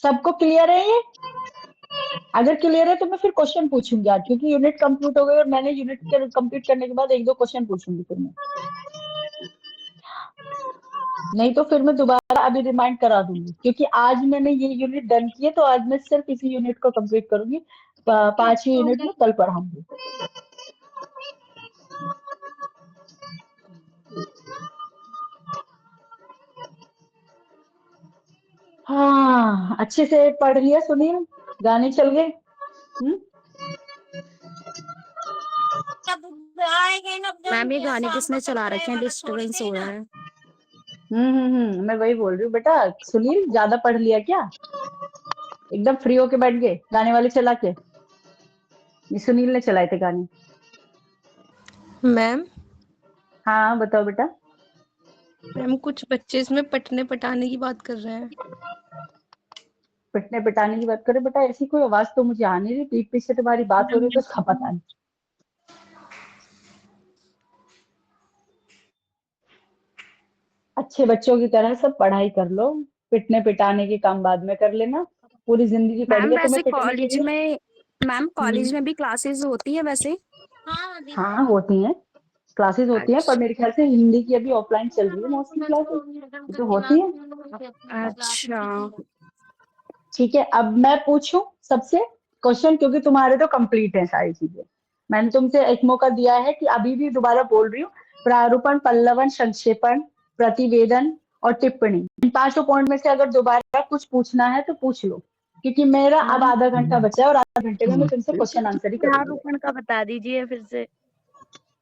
सबको क्लियर है ये? अगर क्लियर है तो मैं फिर क्वेश्चन पूछूंगी आज, क्योंकि यूनिट कंप्लीट हो गई और मैंने यूनिट कंप्लीट करने के बाद 1-2 क्वेश्चन पूछूंगी फिर मैं। नहीं तो फिर मैं दोबारा अभी रिमाइंड करा दूंगी, क्योंकि आज मैंने ये यूनिट डन की है तो आज मैं सिर्फ इसी यूनिट को कंप्लीट करूंगी। 5वीं यूनिट में कल पढ़ाऊंगी। हाँ, अच्छे से पढ़ लिया सुनील, गाने चल गए। मैम ये गाने किसने चला रखे हैं, डिस्टरबेंस हो रहा है। मैं वही बोल रही हूँ बेटा। सुनील ज्यादा पढ़ लिया क्या? एकदम फ्री होके बैठ गए गाने वाले चला के? ये सुनील ने चलाए थे गाने। मैम हाँ बताओ बेटा। मैम कुछ बच्चे इसमें पटने पटाने की बात कर रहे हैं। पिटने पिटाने की बात करें बेटा, ऐसी कोई आवाज तो मुझे आ नहीं रही, पीठ पीछे तुम्हारी बात हो रही है तो उसका पता नहीं। अच्छे बच्चों की तरह सब पढ़ाई कर लो, पिटने पिटाने के काम बाद में कर लेना। पूरी जिंदगी पढ़ मैम गए तुम्हें वैसे पिटने के कॉलेज लिए। में मैम कॉलेज में भी क्लासेस होती है वैसे। हाँ होती हैं, क्लासेस होती हैं, पर अच्छा मेरे ख्याल से हिंदी की अभी ऑफलाइन चल रही है मोस्टली क्लासेस, ये तो होती है। अच्छा ठीक है, अब मैं पूछूं सबसे क्वेश्चन, क्योंकि तुम्हारे तो कंप्लीट है सारी चीजें। मैंने तुमसे एक मौका दिया है कि अभी भी दोबारा बोल रही हूँ, प्रारूपण, पल्लवन, संक्षेपण, प्रतिवेदन और टिप्पणी, इन 5 पॉइंट में से अगर दोबारा कुछ पूछना है तो पूछ लो, क्योंकि मेरा अब मैम आधा घंटा बचा है और आधा घंटे में मैं तुमसे क्वेश्चन आंसर ही करूंगी। प्रारूपण का बता दीजिए फिर से।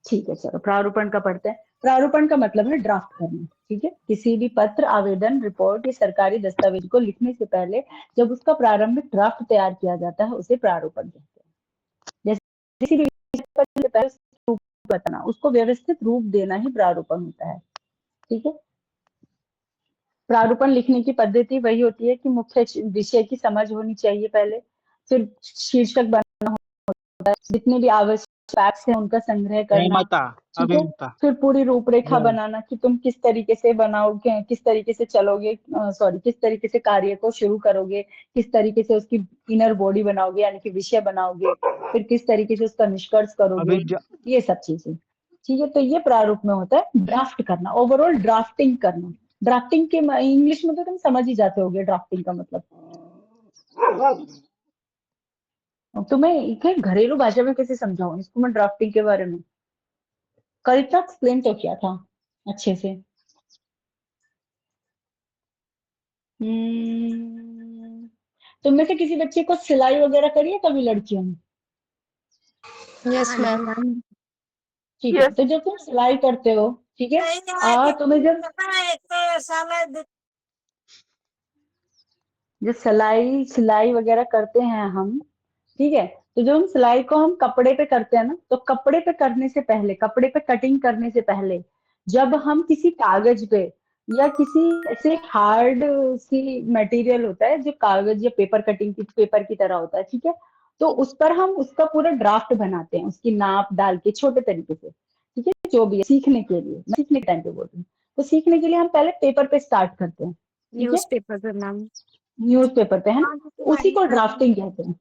ठीक है, चलो प्रारूपण का पढ़ते हैं। प्रारूपण का मतलब है ड्राफ्ट करना। ठीक है, किसी भी पत्र, आवेदन, रिपोर्ट या सरकारी दस्तावेज को लिखने से पहले जब उसका प्रारंभिक ड्राफ्ट तैयार किया जाता है उसे प्रारूपण कहते हैं। जैसे किसी भी पत्र से पहले उसका रूप बताना, उसको व्यवस्थित रूप देना ही प्रारूपण होता है। ठीक है, प्रारूपण लिखने की पद्धति वही होती है कि मुख्य विषय की समझ होनी चाहिए पहले, फिर शीर्षक बनना होता है, जितने भी आवश्यक फैक्ट्स हैं उनका संग्रह करना। ठीक है, फिर पूरी रूपरेखा बनाना कि तुम किस तरीके से बनाओगे, किस तरीके से चलोगे, किस तरीके से कार्य को शुरू करोगे, किस तरीके से उसकी इनर बॉडी बनाओगे यानी कि विषय बनाओगे, फिर किस तरीके से उसका निष्कर्ष करोगे, ये सब चीजें। ठीक है, तो ये प्रारूप में होता है ड्राफ्ट करना, ओवरऑल ड्राफ्टिंग करना। ड्राफ्टिंग के इंग्लिश में तो तुम समझ ही जाते होगे ड्राफ्टिंग का मतलब। तो मैं एक घरेलू भाषा में कैसे समझाऊं इसको मैं ड्राफ्टिंग के बारे में? कल तक एक्सप्लेन तो किया था अच्छे से। तुम में से किसी बच्चे को सिलाई वगैरह करी है कभी लड़कियों ने? Yes ma'am. ठीक है, तो जब तुम सिलाई करते हो, ठीक है, तुम्हें जब सिलाई सिलाई वगैरह करते हैं हम, ठीक है, तो जब हम सिलाई को हम कपड़े पे करते हैं ना, तो कपड़े पे करने से पहले, कपड़े पे कटिंग करने से पहले, जब हम किसी कागज पे या किसी ऐसे हार्ड सी मटेरियल होता है जो कागज या पेपर कटिंग की पेपर की तरह होता है, ठीक है, तो उस पर हम उसका पूरा ड्राफ्ट बनाते हैं उसकी नाप डाल के छोटे तरीके से, ठीक है, जो भी है सीखने के लिए, मैं सीखने के टाइम पे बोल रही हूँ, तो सीखने के लिए हम पहले पेपर पे स्टार्ट करते हैं, ठीक है, न्यूज़पेपर पे मैम। न्यूज़पेपर पे, है ना, उसी को ड्राफ्टिंग कहते हैं,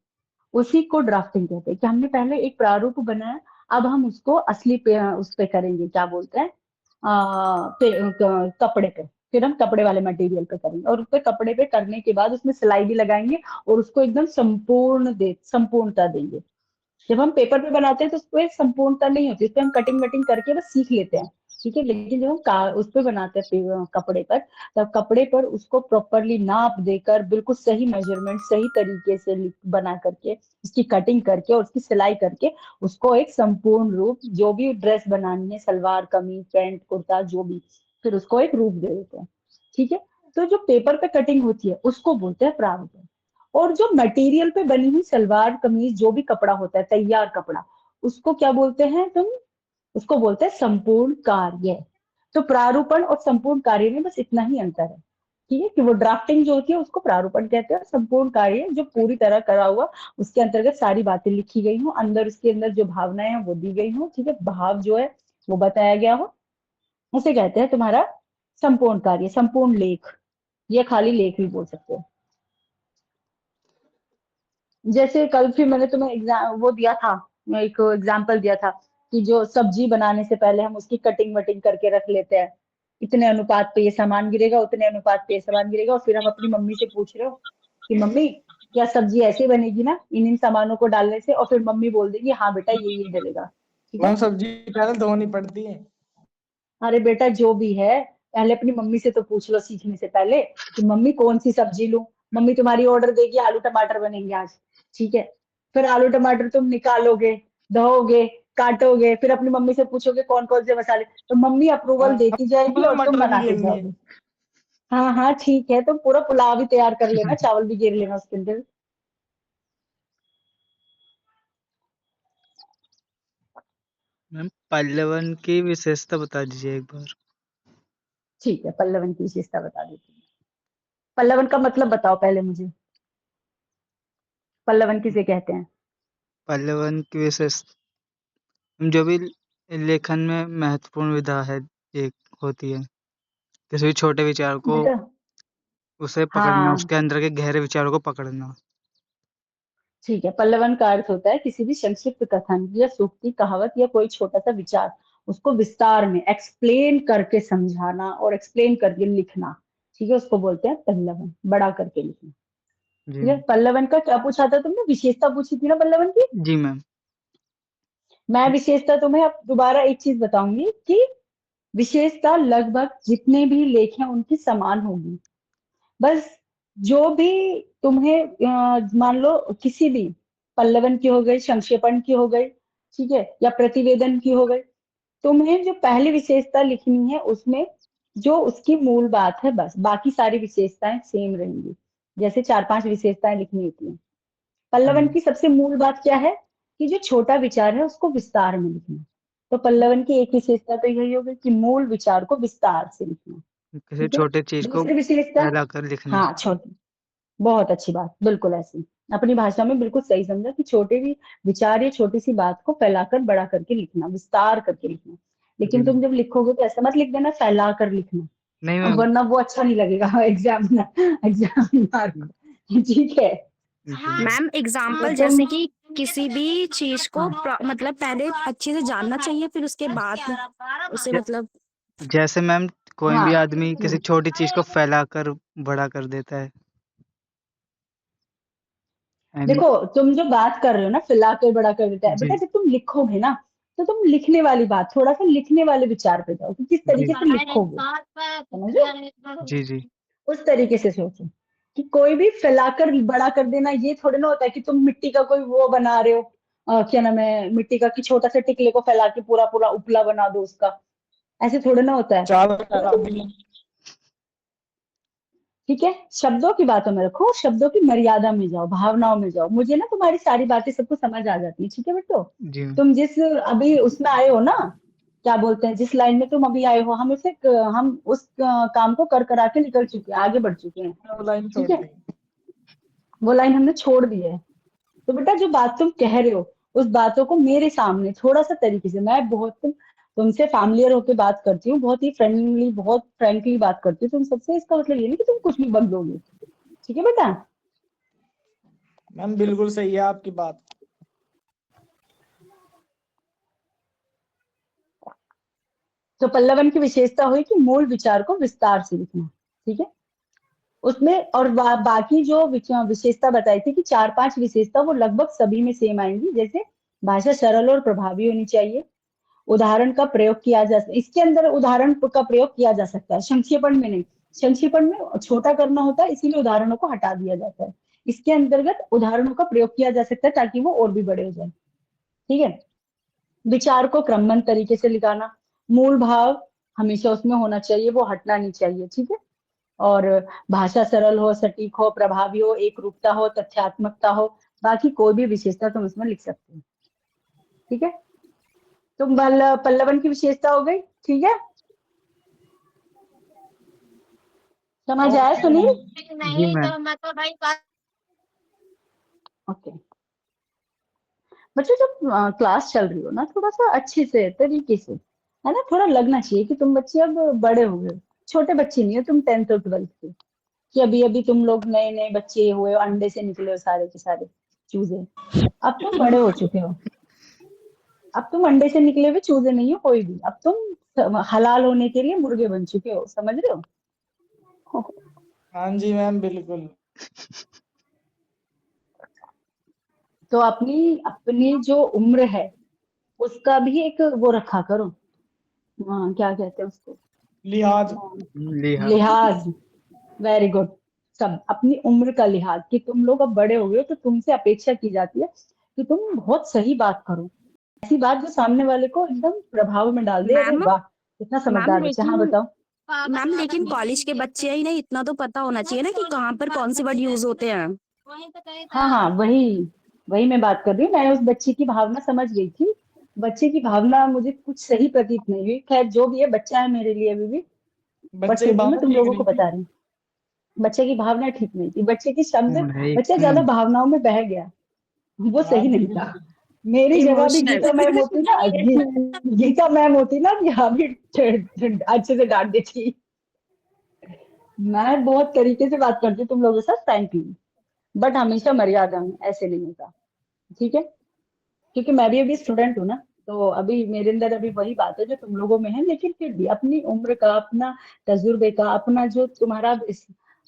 उसी को ड्राफ्टिंग कहते हैं कि हमने पहले एक प्रारूप बनाया, अब हम उसको असली पे उस पे करेंगे, क्या बोलते हैं, कपड़े पे, फिर हम कपड़े वाले मटेरियल पे करेंगे और उस पे कपड़े पे करने के बाद उसमें सिलाई भी लगाएंगे और उसको एकदम संपूर्णता देंगे। जब हम पेपर पे बनाते हैं तो उसको एक संपूर्णता नहीं होती, उस पे हम कटिंग वटिंग करके बस सीख लेते हैं, ठीक है, लेकिन जब हम उस पे बनाते हैं कपड़े पर, तब कपड़े पर उसको प्रॉपरली नाप देकर बिल्कुल सही मेजरमेंट सही तरीके से बना करके उसकी कटिंग करके और उसकी सिलाई करके उसको एक संपूर्ण रूप, जो भी ड्रेस बनानी है, सलवार कमीज पैंट कुर्ता जो भी, फिर उसको एक रूप दे देते हैं, ठीक है। तो जो पेपर पे कटिंग होती है उसको बोलते हैं प्रारूप। और जो मटेरियल पे बनी हुई सलवार कमीज जो भी कपड़ा होता है तैयार कपड़ा, उसको क्या बोलते हैं तुम? उसको बोलते हैं संपूर्ण कार्य। तो प्रारूपण और संपूर्ण कार्य में बस इतना ही अंतर है, ठीक है, कि वो ड्राफ्टिंग जो होती है उसको प्रारूपण कहते हैं, और संपूर्ण कार्य जो पूरी तरह करा हुआ, उसके अंतर्गत सारी बातें लिखी गई हो, अंदर उसके अंदर जो भावनाएं हैं वो दी गई हो, ठीक है, भाव जो है वो बताया गया हो, उसे कहते हैं तुम्हारा संपूर्ण कार्य, संपूर्ण लेख, या खाली लेख भी बोल सकते हो। जैसे कल फिर मैंने तुम्हें एग्जाम वो दिया था, मैं एक एग्जाम्पल दिया था कि जो सब्जी बनाने से पहले हम उसकी कटिंग वटिंग करके रख लेते हैं, इतने अनुपात पे ये सामान गिरेगा, उतने अनुपात पे ये सामान गिरेगा, और फिर हम अपनी मम्मी से पूछ रहे हो कि मम्मी क्या सब्जी ऐसे बनेगी ना इन इन सामानों को डालने से, और फिर मम्मी बोल देगी हाँ बेटा ये डलेगा, ठीक मैम है। सब्जी पहले धोनी पड़ती है। अरे बेटा जो भी है, पहले अपनी मम्मी से तो पूछ लो सीखने से पहले कि मम्मी कौन सी सब्जी लूं। मम्मी तुम्हारी ऑर्डर देगी आलू टमाटर बनेंगे आज, ठीक है, फिर आलू टमाटर तुम निकालोगे, धोओगे, काटोगे, फिर अपनी मम्मी से पूछोगे कौन कौन से मसाले, तो मम्मी अप्रूवल देती जाएगी मतलब और तुम मटर भी बनाते गिरनी है। जाओगे। हाँ हाँ ठीक है, तुम पूरा पुलाव भी तैयार कर लेना, चावल भी गिर लेना उसके अंदर। मैम पल्लवन की विशेषता बता दीजिए एक बार। ठीक है, पल्लवन की विशेषता बता देती हूँ। पल्लवन का मतलब बताओ पहले मुझे, पल्लवन किसे कहते हैं? पल्लवन की विशेष जो भी लेखन में महत्वपूर्ण विधा है एक होती है, किसी भी छोटे विचार को बेटा उसे पकड़ना, हाँ उसके अंदर के गहरे विचारों को पकड़ना। ठीक है, पल्लवन का अर्थ होता है किसी भी संक्षिप्त कथन या सूक्ति कहावत या कोई छोटा सा विचार, उसको विस्तार में एक्सप्लेन करके समझाना और एक्सप्लेन करके लिखना, ठीक है, उसको बोलते हैं पल्लवन, बड़ा करके लिखना, जी ठीक है। पल्लवन का क्या पूछा था तुमने, विशेषता पूछी थी ना पल्लवन की? जी मैम। मैं विशेषता तुम्हें अब दोबारा एक चीज बताऊंगी कि विशेषता लगभग जितने भी लेख हैं उनकी समान होगी, बस जो भी तुम्हें मान लो किसी भी पल्लवन की हो गई, संक्षेपण की हो गई, ठीक है, या प्रतिवेदन की हो गई, तुम्हें जो पहली विशेषता लिखनी है उसमें जो उसकी मूल बात है, बस बाकी सारी विशेषताएं सेम रहेंगी, जैसे चार पांच विशेषताएं लिखनी होती हैं। पल्लवन हाँ, की सबसे मूल बात क्या है कि जो छोटा विचार है उसको विस्तार में लिखना, तो पल्लवन की एक विशेषता तो यही होगी कि मूल विचार को विस्तार से लिखना, किसी ठीक है। छोटे चीज को दूसरी विशेषता, फैलाकर लिखना। हाँ छोटी, बहुत अच्छी बात, बिल्कुल ऐसी, अपनी भाषा में बिल्कुल सही समझा कि छोटे भी विचार या छोटी सी बात को फैलाकर बड़ा करके लिखना, विस्तार करके लिखना, जी लेकिन मैम। तुम जब लिखोगे तो ऐसा मत लिख देना फैला कर लिखना, नहीं मैम। वरना वो अच्छा नहीं लगेगा एग्जामिनर को, ठीक है। जी मैम तो एग्जाम्पल तुम जैसे कि किसी भी चीज को हाँ मतलब पहले अच्छे से जानना चाहिए फिर उसके बाद उसे ज- मतलब। जैसे मैम कोई हाँ भी आदमी किसी छोटी चीज को फैलाकर बड़ा कर देता है। देखो तुम जो बात कर रहे हो ना, फैला कर बड़ा कर देता है जी बेटा, जब तुम लिखोगे ना तो तुम लिखने वाली बात, थोड़ा सा लिखने वाले विचार पे जाओ कि किस जी तरीके से लिखोगे, समझ रहे? जी जी उस तरीके से सोचो कि कोई भी फैलाकर बड़ा कर देना ये थोड़ी ना होता है कि तुम मिट्टी का कोई वो बना रहे हो, क्या नाम है, मिट्टी का कि छोटा सा टिकले को फैला के पूरा पूरा उपला बना दो उसका, ऐसे थोड़ी ना होता है। ज्यादा तो खराब भी नहीं। ठीक है, शब्दों की बातों में रखो, शब्दों की मर्यादा में जाओ, भावनाओं में जाओ। मुझे ना तुम्हारी सारी बातें सबको समझ आ जाती है, ठीक है बेटो? जी तुम जिस अभी उसमें आए हो ना, क्या बोलते हैं, जिस लाइन में तुम अभी आए हो, हम उस काम को कर करा के निकल चुके हैं, आगे बढ़ चुके हैं, वो लाइन ठीक छोड़ है? दी। वो लाइन हमने छोड़ दी है। तो बेटा जो बात तुम कह रहे हो, उस बातों को मेरे सामने थोड़ा सा तरीके से, मैं बहुत तुमसे फैमिलियर होके बात करती हूँ, बहुत ही फ्रेंडली, बहुत फ्रेंकली बात करती हूँ तुम सबसे, इसका मतलब ये नहीं कि तुम कुछ भी बक दोगे, ठीक है बेटा? मैम बिल्कुल सही है आपकी बात। तो पल्लवन की विशेषता हुई कि मूल विचार को विस्तार से लिखना, ठीक है? उसमें और बाकी जो विशेषता बताई थी कि 4-5 विशेषता, वो लगभग सभी में सेम आएंगी, जैसे भाषा सरल और प्रभावी होनी चाहिए, उदाहरण का प्रयोग किया जा, इसके अंदर उदाहरण का प्रयोग किया जा सकता है, संक्षेपण में नहीं। संक्षेपण में छोटा करना होता है, इसीलिए उदाहरणों को हटा दिया जाता है। इसके अंतर्गत उदाहरणों का प्रयोग किया जा सकता है ताकि वो और भी बड़े हो जाए, ठीक है? विचार को क्रमबद्ध तरीके से लिखाना, मूल भाव हमेशा उसमें होना चाहिए, वो हटना नहीं चाहिए, ठीक है? और भाषा सरल हो, सटीक हो, प्रभावी हो, एक रूपता हो, तथ्यात्मकता हो, बाकी कोई भी विशेषता तुम उसमें लिख सकते हो, ठीक है? तो पल्लवन की विशेषता हो गई, ठीक है? समझ आया ओके सुनील? जी मैम ओके बच्चों, जब क्लास चल रही हो ना, थोड़ा सा अच्छे से तरीके से, है ना, थोड़ा लगना चाहिए कि तुम बच्चे अब बड़े हो गए, छोटे बच्चे नहीं हो तुम, 10th और 12th के, कि अभी अभी तुम लोग नए नए बच्चे हुए हो, अंडे से निकले हो सारे के सारे चूजे। अब तुम बड़े हो चुके हो, अब तुम अंडे से निकले हुए चूजे नहीं हो कोई भी, अब तुम हलाल होने के लिए मुर्गे बन चुके हो, समझ रहे हो? हाँ जी मैम बिल्कुल। तो अपनी अपनी जो उम्र है उसका भी एक वो रखा करो, हाँ, क्या कहते हैं उसको, लिहाज। लिहाज लिहाज। Very good. सब अपनी उम्र का लिहाज, कि तुम लोग अब बड़े हो गए हो, तो तुमसे अपेक्षा की जाती है कि तुम बहुत सही बात करो, ऐसी बात जो सामने वाले को एकदम प्रभाव में डाल दे, अरे मैम वाह कितना मैम समझदार बच्चा। हाँ लेकिन बताओ। लेकिन कॉलेज के बच्चे ही नहीं, इतना तो पता होना चाहिए ना कि कहाँ पर कौन से वर्ड यूज होते हैं। हाँ हाँ, वही वही मैं बात कर रही हूँ, मैं उस बच्चे की भावना समझ गई थी, बच्चे की भावना मुझे कुछ सही प्रतीत नहीं हुई, खैर जो भी है, बच्चा है मेरे लिए अभी भी, बट बच्चे की फिर भी मैं भावना तुम ठीक लोगों को नहीं थी। बता रही हूँ, बच्चे की भावना ठीक नहीं थी, बच्चे की शब्द, है बच्चा ज्यादा भावनाओं में बह गया, वो हाँ सही नहीं बिल्कुल था। सही। मेरी जगह भी इमोशनल। गीता मैम होती ना, गीता मैम होती ना, कि हाँ भी अच्छे से डांट देती। मैं बहुत तरीके से बात करती हूँ तुम लोगों के साथ, फ्रैंकली, बट हमेशा मर्यादा में, ऐसे नहीं होता, ठीक है? क्योंकि मैं भी अभी स्टूडेंट हूँ ना, तो अभी मेरे अंदर अभी वही बात है जो तुम लोगों में है, लेकिन फिर भी अपनी उम्र का, अपना तजुर्बे का, अपना जो तुम्हारा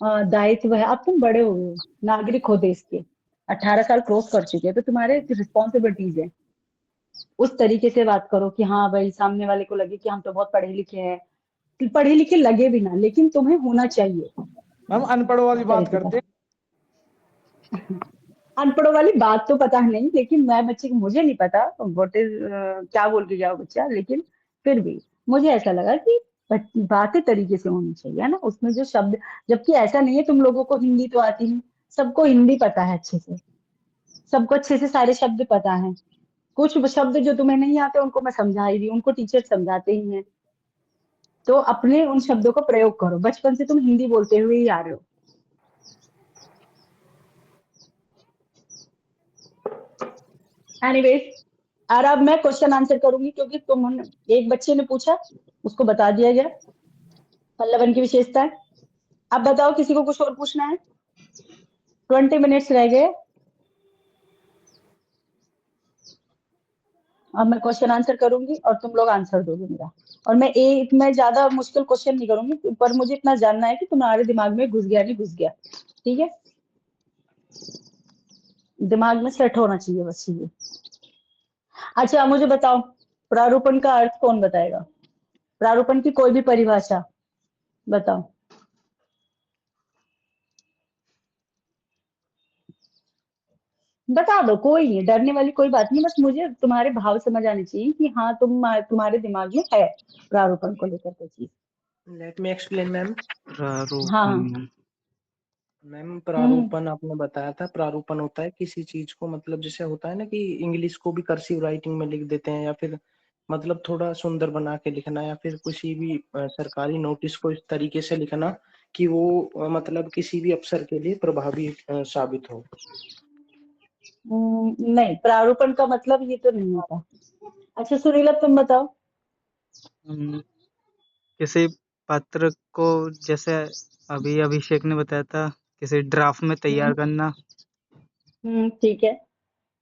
दायित्व है, अब तुम बड़े हो गए हो, नागरिक हो देश के, 18 साल क्रॉस कर चुके हैं, तो तुम्हारे रिस्पॉन्सिबिलिटीज है, उस तरीके से बात करो कि हाँ भाई, सामने वाले को लगे कि हम तो बहुत पढ़े लिखे हैं, पढ़े लिखे लगे भी ना, लेकिन तुम्हें होना चाहिए, मैम अनपढ़ों इस वाली तरह बात की करते बात। अनपढ़ों वाली बात तो पता नहीं, लेकिन मैं बच्चे को, मुझे नहीं पता व्हाट इज, क्या बोल के गया वो बच्चा, लेकिन फिर भी मुझे ऐसा लगा कि बातें तरीके से होनी चाहिए, है ना, उसमें जो शब्द, जबकि ऐसा नहीं है, तुम लोगों को हिंदी तो आती है, सबको हिंदी पता है अच्छे से, सबको अच्छे से सारे शब्द पता है, कुछ शब्द जो तुम्हें नहीं आते उनको मैं समझा ही रही हूँ, उनको टीचर समझाते ही हैं, तो अपने उन शब्दों का प्रयोग करो, बचपन से तुम हिंदी बोलते हुए ही आ रहे हो। एनीवेज, और अब मैं क्वेश्चन आंसर करूंगी, क्योंकि एक बच्चे ने पूछा, उसको बता दिया गया पल्लवन की विशेषता है। अब बताओ, किसी को कुछ और पूछना है? 20 मिनट्स रह गए, अब मैं क्वेश्चन आंसर करूंगी और तुम लोग आंसर दोगे मेरा, और मैं ज्यादा मुश्किल क्वेश्चन नहीं करूंगी, पर मुझे इतना जानना है कि तुम्हारे दिमाग में घुस गया नहीं घुस गया, ठीक है? दिमाग में सेट होना चाहिए बस ये। अच्छा मुझे बताओ, प्रारूपण का अर्थ कौन बताएगा? प्रारूपण की कोई भी परिभाषा बताओ। बता दो, कोई नहीं, डरने वाली कोई बात नहीं, बस मुझे तुम्हारे भाव समझ आने चाहिए कि हाँ तुम्हारे दिमाग में है प्रारूपण को लेकर कोई चीज। Let me explain ma'am. हाँ। प्रारूपण मैम प्रारूपण आपने बताया था, प्रारूपण होता है किसी चीज को, मतलब जैसे होता है ना कि इंग्लिश को भी कर्सिव राइटिंग में लिख देते हैं, या फिर मतलब थोड़ा सुंदर बना के लिखना, या फिर किसी भी सरकारी नोटिस को इस तरीके से लिखना कि वो मतलब किसी भी अफसर के लिए प्रभावी साबित हो। नहीं, प्रारूपण का मतलब ये तो नहीं होता। अच्छा सुनील, अब तुम बताओ। हम्म, किसी पत्र को, जैसे अभी अभिषेक ने बताया था, किसी ड्राफ्ट में तैयार करना, ठीक है।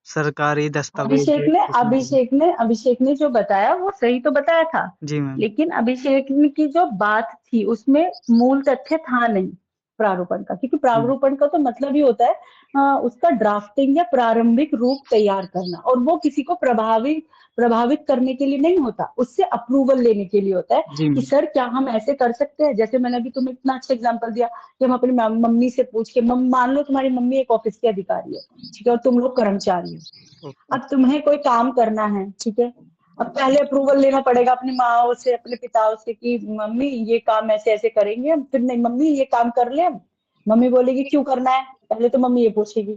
सरकारी दस्तावेज अभिषेक ने उसमें भी। अभिषेक ने अभिषेक ने जो बताया वो सही तो बताया था, जी मैम। लेकिन अभिषेक की जो बात थी उसमें मूल तथ्य था नहीं प्रारूपण का, क्योंकि प्रारूपण का तो मतलब ही होता है उसका ड्राफ्टिंग या प्रारंभिक रूप तैयार करना, और वो किसी को प्रभावित करने के लिए नहीं होता, उससे अप्रूवल लेने के लिए होता है जी कि मैम। सर क्या हम ऐसे कर सकते हैं। जैसे मैंने अभी तुम्हें इतना अच्छा एग्जांपल दिया कि हम अपनी मम्मी से पूछ के, मान लो तुम्हारी मम्मी एक ऑफिस की अधिकारी है, ठीक है, और तुम लोग कर्मचारी हो। ओके। अब तुम्हें कोई काम करना है, ठीक है, अब पहले अप्रूवल लेना पड़ेगा अपनी माँ से, अपने पिताओं से कि मम्मी ये काम ऐसे ऐसे करेंगे हम, फिर नहीं मम्मी ये काम कर ले हम। मम्मी बोलेगी क्यों करना है, पहले तो मम्मी ये पूछेगी,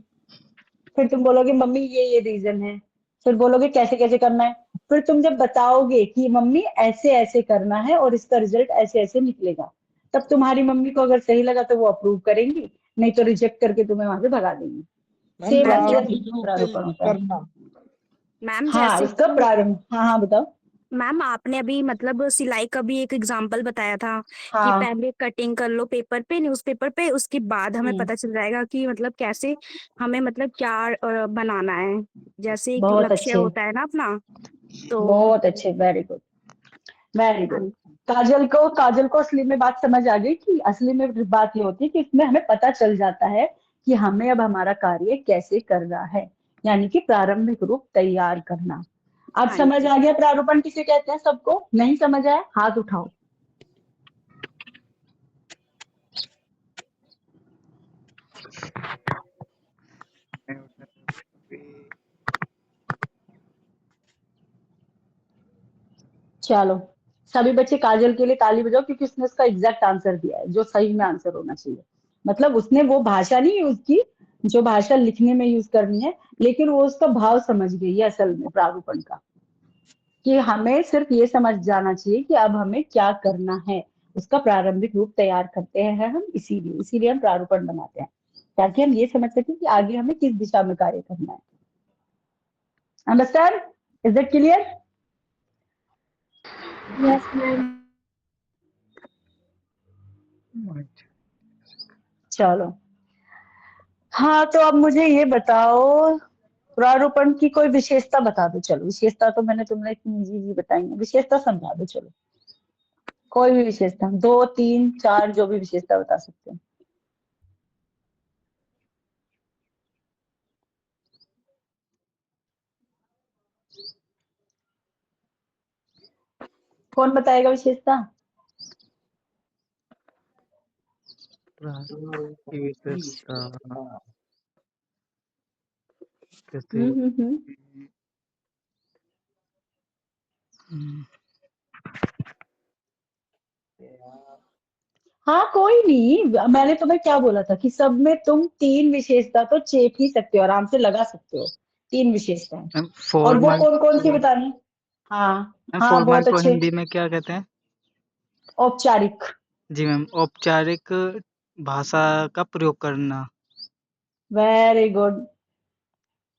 फिर तुम बोलोगे मम्मी ये रीजन है, फिर बोलोगे कैसे कैसे करना है, फिर तुम जब बताओगे कि मम्मी ऐसे ऐसे करना है और इसका रिजल्ट ऐसे ऐसे निकलेगा, तब तुम्हारी मम्मी को अगर सही लगा तो वो अप्रूव करेंगी, नहीं तो रिजेक्ट करके तुम्हें वहां से भगा देंगी। मैम सेम ऐसे प्रारंभिक रूप से प्रारूपण होता है। करना। मैम हाँ, जैसे इसका कि प्रारंभ, हाँ हाँ बताओ। मैम आपने अभी मतलब सिलाई का भी एक एग्जांपल बताया था कि हाँ। पहले कटिंग कर लो पेपर पे, न्यूज़पेपर पे, उसके बाद हमें हम्म, पता चल जाएगा कि मतलब कैसे हमें मतलब क्या बनाना है, जैसे एक बहुत लक्ष्य अच्छे, होता है ना अपना। तो बहुत अच्छे, वेरी गुड, वेरी हाँ गुड। काजल को असली में बात समझ आ गई कि असली में बात ये होती है कि इसमें हमें पता चल जाता है कि हमें अब हमारा कार्य कैसे करना है, यानी कि प्रारंभिक रूप तैयार करना। अब हाँ समझ जी। आ गया प्रारूपण किसे कहते हैं? सबको नहीं समझ आया हाथ उठाओ। चलो, सभी बच्चे काजल के लिए ताली बजाओ, क्योंकि उसने उसका एग्जैक्ट आंसर दिया है जो सही में आंसर होना चाहिए। मतलब उसने वो भाषा नहीं यूज की जो भाषा लिखने में यूज करनी है, लेकिन वो उसका भाव समझ गई है असल में प्रारूपण का, कि हमें सिर्फ ये समझ जाना चाहिए कि अब हमें क्या करना है, उसका प्रारंभिक रूप तैयार करते हैं हम, इसीलिए इसीलिए हम प्रारूपण बनाते हैं, ताकि हम ये समझ सके कि आगे हमें किस दिशा में कार्य करना है। Understand? Is that clear? Yes ma'am. चलो, हाँ तो अब मुझे ये बताओ, प्रारूपण की कोई विशेषता बता दो। चलो, विशेषता तो मैंने तुमने इतनी इजी इजी बताई है, विशेषता समझा दो। चलो, कोई भी विशेषता, दो तीन चार, जो भी विशेषता बता सकते हैं। कौन बताएगा विशेषता? प्रारूप की विशेषता कैसे? हम्म। हम्म, हाँ कोई नहीं, मैंने तुम्हें क्या बोला था कि सब में तुम तीन विशेषता तो चेप ही सकते हो, आराम से लगा सकते हो, तीन विशेषताएं। मैम और वो फॉर्मल। कौन कौन सी बतानी है? हाँ मैम हाँ, फॉर्मल बहुत को अच्छे। हिंदी में क्या कहते हैं? औपचारिक। जी मैम, औपचारिक भाषा का प्रयोग करना। Very good.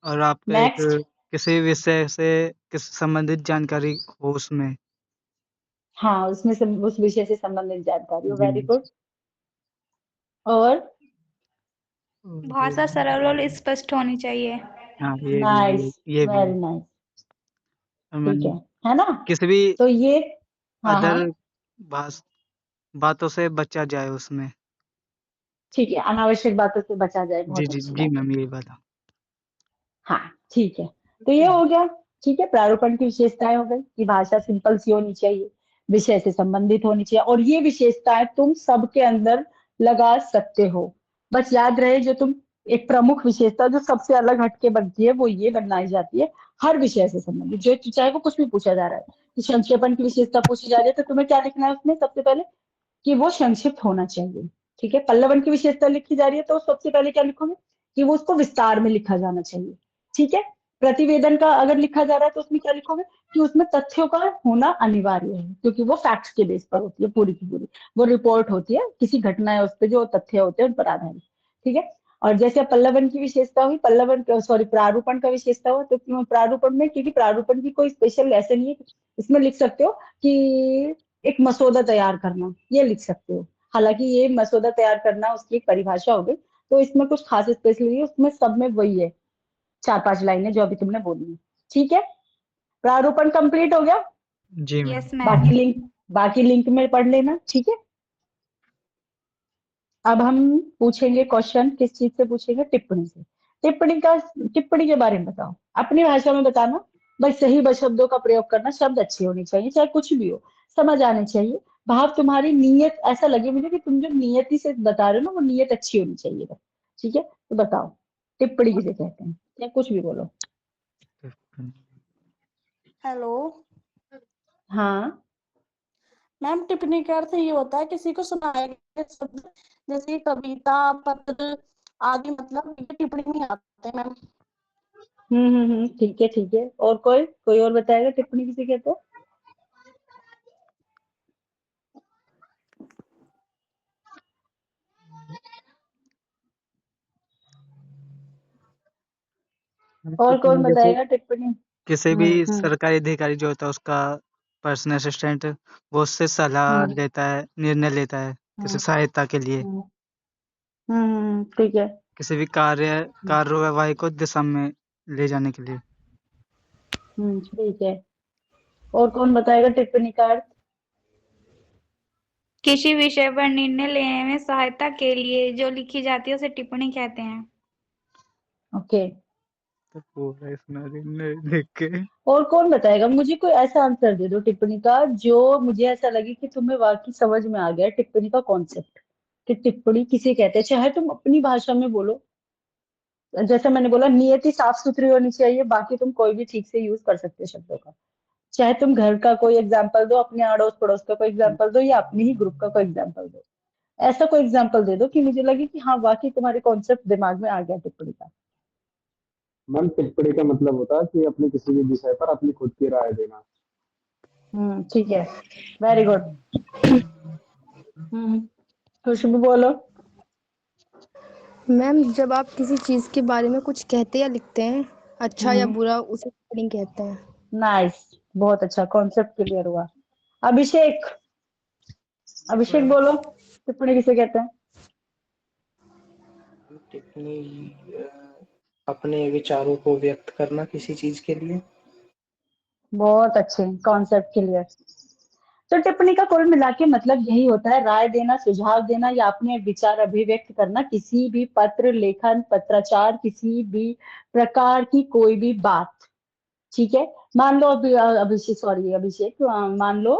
और आपका एक नेक्स्ट। किसी विषय से किस संबंधित जानकारी हो उसमें। हाँ, उसमें से उस विषय से संबंधित जानकारी हो, जी वेरी मैम। गुड। और भाषा सरल और स्पष्ट होनी चाहिए। हाँ ये भी नाइस, ये भी। वेरी नाइस, और ठीक मैम है ना? किसी भी तो ये, हाँ हाँ, अदर भाष बातों से बचा जाए उसमें। ठीक है, अनावश्यक बातों से बचा जाए, जी बहुत जी अच्छी जी बात है। मैम, यही बात है। हाँ ठीक है, तो ये हो गया। ठीक है, प्रारूपण की विशेषताएं हो गई कि भाषा सिंपल सी होनी चाहिए, विषय से संबंधित होनी चाहिए, और ये विशेषताएं तुम सबके अंदर लगा सकते हो। बस याद रहे, जो तुम एक प्रमुख विशेषता जो सबसे अलग हटके बनती है वो ये बनाई जाती है हर विषय से संबंधित, जो चाहे वो कुछ भी पूछा जा रहा है कि संक्षेपण की विशेषता पूछी जा रही है तो तुम्हें क्या लिखना है उसमें सबसे पहले, कि वो संक्षिप्त होना चाहिए। ठीक है, पल्लवन की विशेषता लिखी जा रही है तो सबसे पहले क्या लिखोगे, कि वो उसको विस्तार में लिखा जाना चाहिए। ठीक है, प्रतिवेदन का अगर लिखा जा रहा है तो उसमें क्या लिखोगे, कि उसमें तथ्यों का होना अनिवार्य है, क्योंकि वो फैक्ट्स के बेस पर होती है पूरी की पूरी, वो रिपोर्ट होती है किसी घटना है उस पर जो तथ्य होते हैं उन पर आधारित। ठीक है, और जैसे पल्लवन की विशेषता हुई, पल्लवन सॉरी प्रारूपण का विशेषता हुआ, तो प्रारूपण में, क्योंकि प्रारूपण की कोई स्पेशल ऐसे नहीं है, इसमें लिख सकते हो कि एक मसौदा तैयार करना, ये लिख सकते हो। हालांकि ये मसौदा तैयार करना उसकी एक परिभाषा हो गई, तो इसमें कुछ खास स्पेशल नहीं है, उसमें सब में वही है, 4-5 लाइनें जो अभी तुमने बोली है। ठीक है, प्रारूपण कंप्लीट हो गया। जी मैम। Yes ma'am. बाकी लिंक में पढ़ लेना। ठीक है, अब हम पूछेंगे क्वेश्चन, किस चीज से पूछेंगे, टिप्पणी से। टिप्पणी के बारे में बताओ, अपनी भाषा में बताना। बस सही शब्दों का प्रयोग करना, शब्द अच्छे होने चाहिए, चाहे कुछ भी हो, समझ आने चाहिए। भाव तुम्हारी नीयत, ऐसा लगे मुझे कि तुम जो नियति से बता रहे हो ना वो नियत अच्छी होनी चाहिए बस। ठीक है, तो बताओ टिप्पणी किसे कहते हैं, या कुछ भी बोलो। हेलो हाँ, मैम, टिप्पणी का अर्थ ये होता है किसी को सुनाए गए शब्द, जैसे कि कविता, पत्र आदि, मतलब ये टिप्पणी में आते हैं मैम। ठीक है, और कोई और बताएगा टिप्पणी किसे कहते हैं। और कौन टिप्पणी जैसे बताएगा टिप्पणी। किसी भी हम्म सरकारी अधिकारी जो होता है उसका पर्सनल असिस्टेंट, वो उससे सलाह हम्म लेता है, निर्णय लेता है किसी हम्म सहायता के लिए, हम्म ठीक है। किसी भी कार्यवाही को दिशा में ले जाने के लिए। ठीक है, और कौन बताएगा टिप्पणी का अर्थ। किसी विषय पर निर्णय लेने में सहायता के लिए जो लिखी जाती है उसे टिप्पणी कहते हैं। ओके, तो पूरा इसमें निर्णय लिख के। और कौन बताएगा, मुझे कोई ऐसा आंसर दे दो टिप्पणी का जो मुझे ऐसा लगे कि तुम्हें वाकई समझ में आ गया टिप्पणी का कॉन्सेप्ट, कि टिप्पणी किसे कहते हैं। चाहे तुम अपनी भाषा में बोलो, जैसे मैंने बोला नियति साफ सुथरी होनी चाहिए, बाकी तुम कोई भी ठीक से यूज कर सकते हो शब्दों का। चाहे तुम घर का कोई एग्जाम्पल दो, अपने अड़ोस पड़ोस का कोई एग्जाम्पल दो, या अपने ही ग्रुप का कोई एग्जाम्पल दो, ऐसा कोई एग्जाम्पल दे दो कि मुझे लगे कि हाँ वाकई तुम्हारे कॉन्सेप्ट दिमाग में आ गया टिप्पणी का। मैम टिप्पणी का मतलब होता है कि अपने किसी भी विषय पर अपनी खुद की राय देना। ठीक है, वेरी गुड। खुशबू बोलो। मैम, जब आप किसी चीज के बारे में कुछ कहते या लिखते हैं, अच्छा या बुरा, उसे टिप्पणी कहते हैं। नाइस, बहुत अच्छा, कॉन्सेप्ट क्लियर हुआ। अभिषेक, अभिषेक बोलो टिप्पणी किसे कहते हैं। टिप्पणी अपने विचारों को व्यक्त करना किसी चीज के लिए। बहुत अच्छे, कॉन्सेप्ट क्लियर। तो टिप्पणी का कुल मिला के मतलब यही होता है, राय देना, सुझाव देना, या अपने विचार अभिव्यक्त करना किसी भी पत्र, लेखन, पत्राचार, किसी भी प्रकार की कोई भी बात। ठीक है, मान लो अभिषेक, मान लो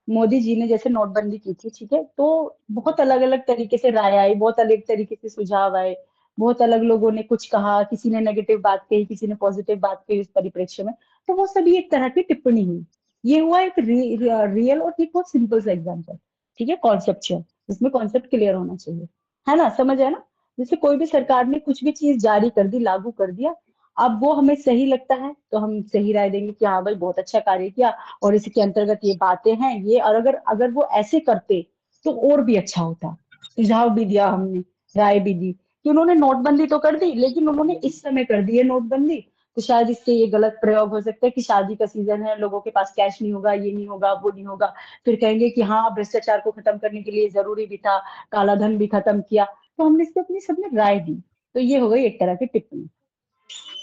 मोदी जी ने जैसे नोटबंदी की थी, ठीक है, तो बहुत अलग अलग तरीके से राय आई, बहुत अलग तरीके से सुझाव आए, बहुत अलग लोगों ने कुछ कहा, किसी ने नेगेटिव बात कही, किसी ने पॉजिटिव बात कही उस परिप्रेक्ष्य में, तो वो सभी एक तरह की टिप्पणी हुई। ये हुआ एक रियल और एक बहुत सिंपल सा एग्जाम्पल। ठीक है, कॉन्सेप्चुअल, इसमें कॉन्सेप्ट क्लियर होना चाहिए, है ना, समझ है ना। जैसे कोई भी सरकार ने कुछ भी चीज जारी कर दी, लागू कर दिया, अब वो हमें सही लगता है तो हम सही राय देंगे कि हाँ भाई बहुत अच्छा कार्य किया, और इसके अंतर्गत ये बातें हैं ये, और अगर अगर वो ऐसे करते तो और भी अच्छा होता। सुझाव भी दिया हमने, राय भी दी कि उन्होंने नोटबंदी तो कर दी, लेकिन उन्होंने इस समय कर दी है नोटबंदी, तो शायद इससे ये गलत प्रयोग हो सकता है कि शादी का सीजन है, लोगों के पास कैश नहीं होगा, ये नहीं होगा, वो नहीं होगा, फिर कहेंगे कि हाँ भ्रष्टाचार को खत्म करने के लिए जरूरी भी था, काला धन भी खत्म किया, तो हमने इस पे अपनी सबने राय दी। तो ये हो गई एक तरह की टिप्पणी।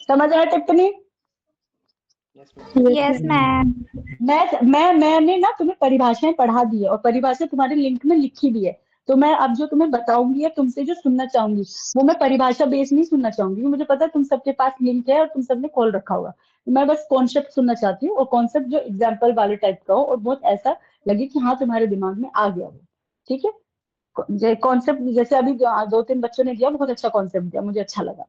समझ आया टिप्पणी। Yes ma'am. मैंने ना तुम्हें परिभाषाएं पढ़ा दी है, और परिभाषा तुम्हारे लिंक में लिखी भी है, तो मैं अब जो तुम्हें बताऊंगी या तुमसे जो सुनना चाहूंगी वो मैं परिभाषा बेस नहीं सुनना चाहूंगी, मुझे पता है तुम सबके पास लिंक है और तुम सबने खोल रखा होगा। मैं बस कॉन्सेप्ट सुनना चाहती हूँ, और कॉन्सेप्ट जो एग्जाम्पल वाले टाइप का हो और बहुत ऐसा लगे कि हाँ तुम्हारे दिमाग में आ गया वो। ठीक है, कॉन्सेप्ट जैसे अभी 2-3 बच्चों ने दिया, बहुत अच्छा कॉन्सेप्ट दिया, मुझे अच्छा लगा।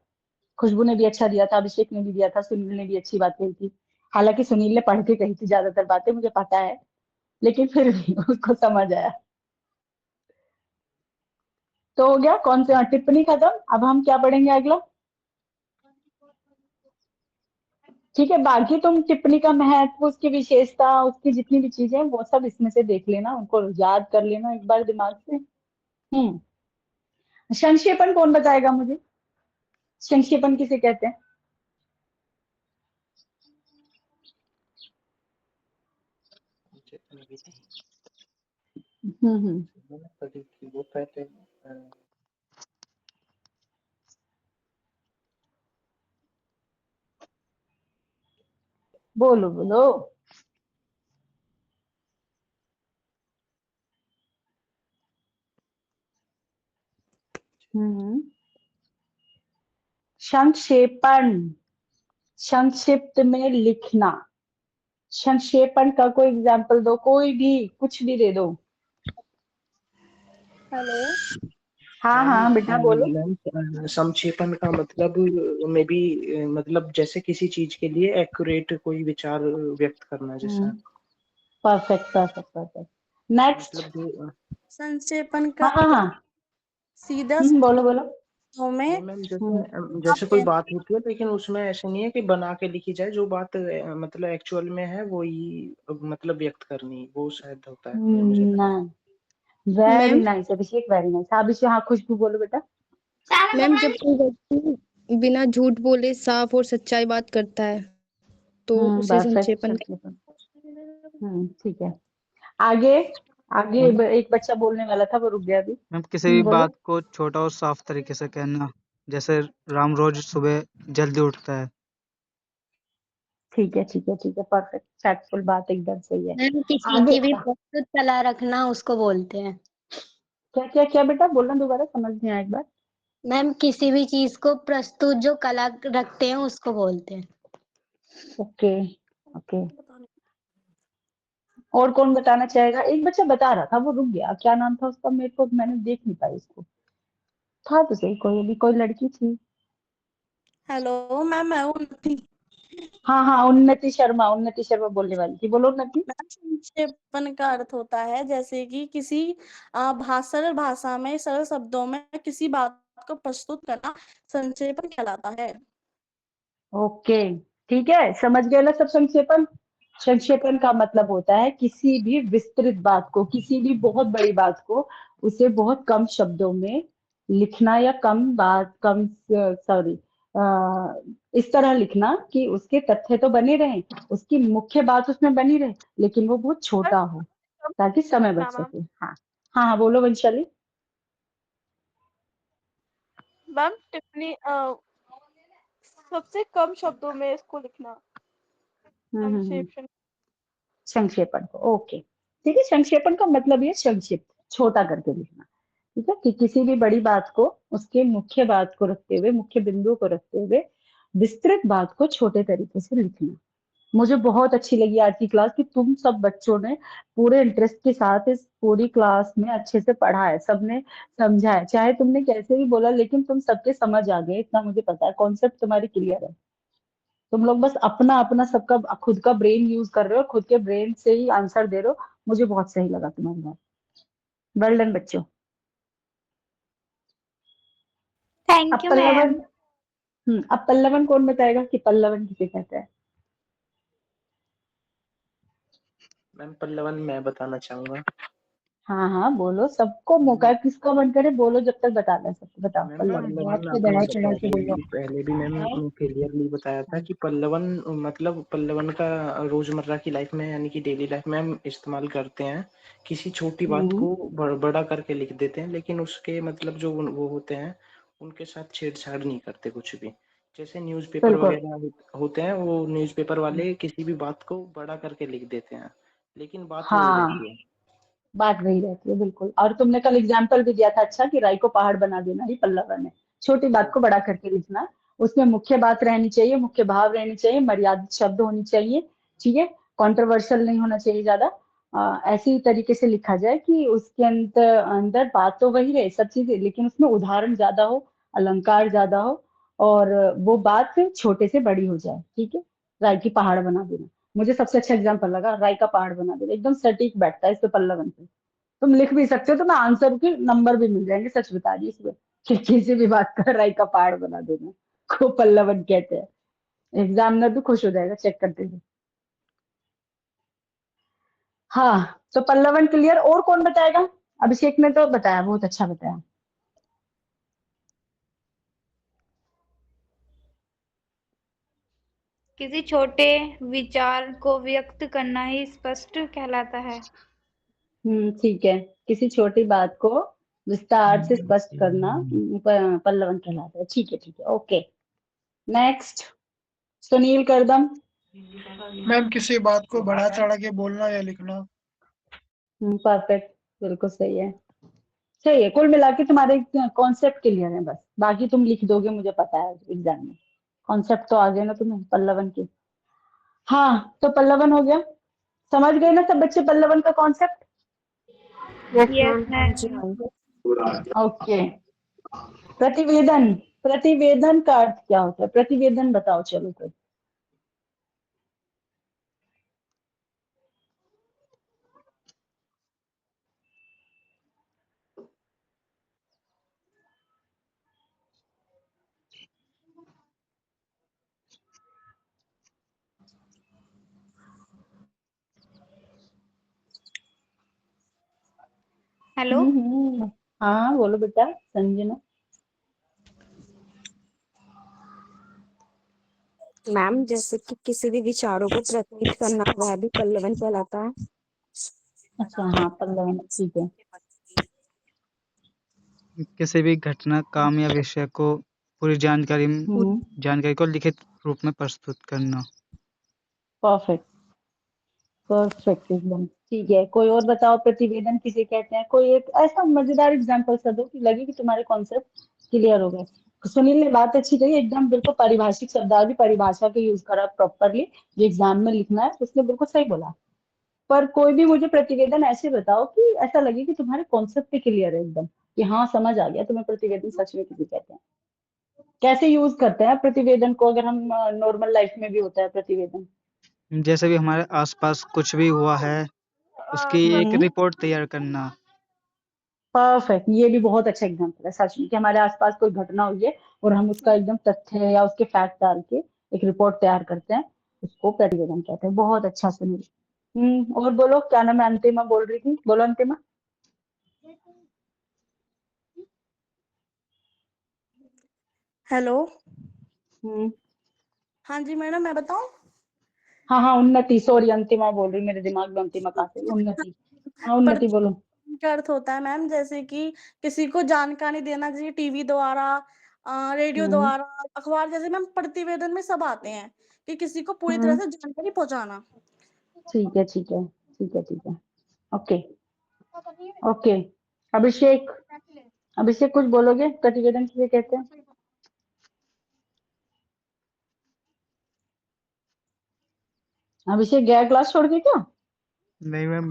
खुशबू ने भी अच्छा दिया था, अभिषेक ने भी दिया था, सुनील ने भी अच्छी बात कही थी। हालांकि सुनील ने पढ़ के कही थी ज्यादातर बातें, मुझे पता है, लेकिन फिर भी उसको समझ आया। तो हो गया कौन से टिप्पणी खत्म। अब हम क्या पढ़ेंगे अगला। ठीक है, बाकी तुम टिप्पणी का महत्व, उसकी विशेषता, उसकी जितनी भी चीजें हैं वो सब इसमें से देख लेना, उनको याद कर लेना एक बार दिमाग से। संक्षेपण कौन बताएगा मुझे, संक्षेपण किसे कहते हैं। जितनी भी थी हम्म। मैंने पढ़ी थी वो कहते बोलो बोलो। हम्म। संक्षेपण, संक्षिप्त में लिखना। संक्षेपण का कोई एग्जाम्पल दो, कोई भी, कुछ भी दे दो। हेलो हाँ मैम। हाँ बेटा बोलो। संक्षेपण का मतलब में भी मतलब जैसे किसी चीज के लिए एक्यूरेट कोई विचार व्यक्त करना जैसा। Perfect perfect perfect. नेक्स्ट। मतलब जो संक्षेपण का हाँ हाँ हाँ। सीधा बोलो बोलो। शब्दों नहीं में मैम, हम्म आप जैसे कोई कहना बात होती है लेकिन उसमें ऐसे नहीं है कि बना के लिखी जाए, जो बात मतलब एक्चुअल में है वो ही मतलब व्यक्त करनी, वो शायद होता है मुझे लगा। ना, वेरी मैम नाइस अभिषेक, वेरी नाइस। हाँ अभिषेक, हाँ खुशबू बोलो बेटा। मैम जब कोई व्यक्ति बिना झूठ बोले साफ और सच्चाई बात करता है तो उसे परफेक्ट संक्षेपण संक्षेपण। ठीक है, आगे। आगे एक बच्चा बोलने वाला था, वो रुक गया अभी। मैम किसी भी बोलो। बात को छोटा और साफ तरीके से कहना, जैसे राम रोज सुबह जल्दी उठता है। ठीक है ठीक है ठीक है, परफेक्ट फैक्टफुल बात एकदम सही है। मैम किसी आगे की भी प्रस्तुत कला रखना उसको बोलते हैं। क्या क्या क्या बेटा, बोलना दोबारा, समझ नहीं आया एक बार। मैम किसी भी चीज को प्रस्तुत जो कला रखते हैं उसको बोलते हैं। Okay okay. और कौन बताना चाहेगा, एक बच्चा बता रहा था, वो रुक गया, क्या नाम था उसका, मेरे को, मैंने देख नहीं पाई उसको। था तो सही, कोई अभी कोई लड़की थी। हेलो मैम, मैं उन्नति। हाँ हाँ, उन्नति शर्मा, उन्नति शर्मा बोलने वाली थी, बोलो उन्नति। मैम संक्षेपण का अर्थ होता है जैसे कि किसी सरल भाषा में, सरल शब्दों में किसी बात को प्रस्तुत करना संक्षेपण कहलाता है। ओके ठीक है, समझ गए ना सब संक्षेपण। संक्षेपण का मतलब होता है किसी भी विस्तृत बात को, किसी भी बहुत बड़ी बात को, उसे बहुत कम शब्दों में लिखना, या कम बात, कम, सॉरी, इस तरह लिखना कि उसके तथ्य तो बने रहें, उसकी मुख्य बात उसमें बनी रहे, लेकिन वो बहुत छोटा हो, ताकि समय बच मैम सके। हाँ हाँ हाँ, बोलो वंशाली। मैम टिप्पणी सबसे कम शब्दों में इसको लिखना हम्म। संक्षेपण। संक्षेपण को, ओके ठीक है, संक्षेपण का मतलब ये संक्षिप्त, छोटा करके लिखना। ठीक है, कि किसी भी बड़ी बात को, उसके मुख्य बात को रखते हुए, मुख्य बिंदु को रखते हुए, विस्तृत बात को छोटे तरीके से लिखना। मुझे बहुत अच्छी लगी आज की क्लास, कि तुम सब बच्चों ने पूरे इंटरेस्ट के साथ इस पूरी क्लास में अच्छे से पढ़ा है, सबने समझा है, चाहे तुमने कैसे भी बोला, लेकिन तुम सबके समझ आ गए, इतना मुझे पता है, कॉन्सेप्ट तुम्हारी क्लियर है। तुम लोग बस अपना अपना सबका खुद का ब्रेन यूज कर रहे हो, खुद के ब्रेन से ही आंसर दे रहे हो। मुझे बहुत सही लगा तुम्हारी बात, वेल डन बच्चों। थैंक अब यू पल्लवन। मैम। अब पल्लवन कौन बताएगा कि पल्लवन किसे कहते हैं। मैम पल्लवन मैं बताना चाहूंगा। हाँ हाँ बोलो, सबको मौका मैम है, किसका मन करे बोलो, जब तक बताना है सबको, बताओ मैम पल्लवन। पल्लवन बहुत आपने बढ़ा चढ़ा के बोलो। पहले भी मैम क्लियरली बताया था कि पल्लवन मतलब पल्लवन का रोजमर्रा की लाइफ में यानी कि डेली लाइफ में हम इस्तेमाल करते हैं। किसी छोटी बात हम्म को बड़ा करके लिख देते हैं, लेकिन उसके मतलब जो वो होते हैं उनके साथ छेड़छाड़ नहीं करते कुछ भी। जैसे न्यूज़पेपर बिल्कुल। वगैरह होते हैं, वो न्यूज़पेपर वाले किसी भी बात को बड़ा करके लिख देते हैं, लेकिन बात वही हाँ रहती है। बात वही रहती है बिल्कुल। और तुमने कल एग्जाम्पल भी दिया था अच्छा कि राई को पहाड़ बना देना ही पल्लवन है। छोटी बात को बड़ा करके लिखना, उसमें मुख्य बात रहनी चाहिए, मुख्य भाव रहनी चाहिए, मर्यादित शब्द होनी चाहिए, ठीक है, कंट्रोवर्शियल नहीं होना चाहिए ज्यादा। ऐसी तरीके से लिखा जाए कि उसके अंदर अंदर बात तो वही रहे सब चीजें, लेकिन उसमें उदाहरण ज्यादा हो, अलंकार ज्यादा हो, और वो बात फिर छोटे से बड़ी हो जाए, ठीक है। राई की पहाड़ बना देना मुझे सबसे अच्छा एग्जाम्पल लगा, राई का पहाड़ बना देना एकदम सटीक बैठता है इस पे पल्लवन पे। तुम लिख भी सकते हो, तुम्हें आंसर के नंबर भी मिल जाएंगे, सच बता रही इसमें कि किसी भी बात का राई का पहाड़ बना देना को पल्लवन कहते हैं। एग्जामिनर भी खुश हो जाएगा चेक करते हुए। हाँ, तो पल्लवन क्लियर, और कौन बताएगा? अभिषेक ने तो बताया, बहुत अच्छा बताया। किसी छोटे विचार को व्यक्त करना ही स्पष्ट कहलाता है। ठीक है, किसी छोटी बात को विस्तार से स्पष्ट करना पल्लवन कहलाता है। ठीक है, ठीक है, ओके। नेक्स्ट, सुनील करदम। मैम किसी बात को बढ़ा चढ़ा के बोलना या लिखना। परफेक्ट, बिल्कुल सही है, सही है। कुल मिला के तुम्हारे कॉन्सेप्ट क्लियर है, बस बाकी तुम लिख दोगे, मुझे पता है एग्जाम में। कॉन्सेप्ट तो आ गए ना तुम्हें पल्लवन के। हाँ, तो पल्लवन हो गया, समझ गए ना सब बच्चे पल्लवन का कॉन्सेप्ट? यस हाँ जी, मैम। हाँ जी। ओके। प्रतिवेदन, प्रतिवेदन का अर्थ क्या होता है? प्रतिवेदन बताओ चलो कोई। हेलो हाँ बोलो बेटा संजना। मैम जैसे कि किसी भी विचारों को प्रकट करना, वह भी पल्लवन कहलाता है। अच्छा, हाँ पल्लवन, ठीक है। किसी भी घटना, काम या विषय को पूरी जानकारी को लिखित रूप में प्रस्तुत करना। परफेक्ट, परफेक्ट एकदम ठीक है। कोई और बताओ प्रतिवेदन किसे कहते हैं? कोई एक ऐसा मजेदार एग्जांपल सा दो कि लगे कि तुम्हारे कॉन्सेप्ट क्लियर हो गए। सुनील ने बात अच्छी कही, एकदम बिल्कुल पारिभाषिक शब्दावली परिभाषा के यूज करा प्रॉपरली, जो एग्जाम में लिखना है उसने बिल्कुल सही बोला। पर कोई भी मुझे प्रतिवेदन ऐसे बताओ कि ऐसा लगे कि तुम्हारे कॉन्सेप्ट क्लियर है एकदम, कि हाँ समझ आ गया तुम्हें प्रतिवेदन सच में किसे कहते हैं, कैसे यूज करते हैं प्रतिवेदन को, अगर हम नॉर्मल लाइफ में भी होता है प्रतिवेदन। जैसे भी हमारे आसपास कुछ भी हुआ है, उसकी एक रिपोर्ट तैयार करना। परफेक्ट, ये भी बहुत अच्छा एग्जांपल है सच में, कि हमारे आसपास कोई घटना हुई है और हम उसका एकदम तथ्य या उसके फैक्ट डाल के एक रिपोर्ट तैयार करते हैं, उसको प्रतिवेदन कहते हैं। बहुत अच्छा सुनील। और बोलो, क्या नाम है? अंतिमा बोल रही थी, बोलो अंतिमा। हेलो। हम्म हाँ जी मैडम, मैं बताऊं? हाँ हाँ, उन्नति, सॉरी अंतिमा बोल रही, मेरे दिमाग में अंतिमा कहाँ से, उन्नति। हाँ उन्नति बोलो। प्रतिवेदन का अर्थ होता है मैम, जैसे कि किसी को जानकारी देना, जैसे टीवी द्वारा, रेडियो हम्म द्वारा, अखबार, जैसे मैम प्रतिवेदन में सब आते हैं कि किसी को पूरी तरह हम्म से जानकारी पहुंचाना। ठीक है, ठीक है, ठीक है, ठीक है, ओके ओके। अभिषेक, अभिषेक कुछ बोलोगे प्रतिवेदन किसे कहते हैं? अभिषेक गया क्लास छोड़ के क्या? नहीं मैम,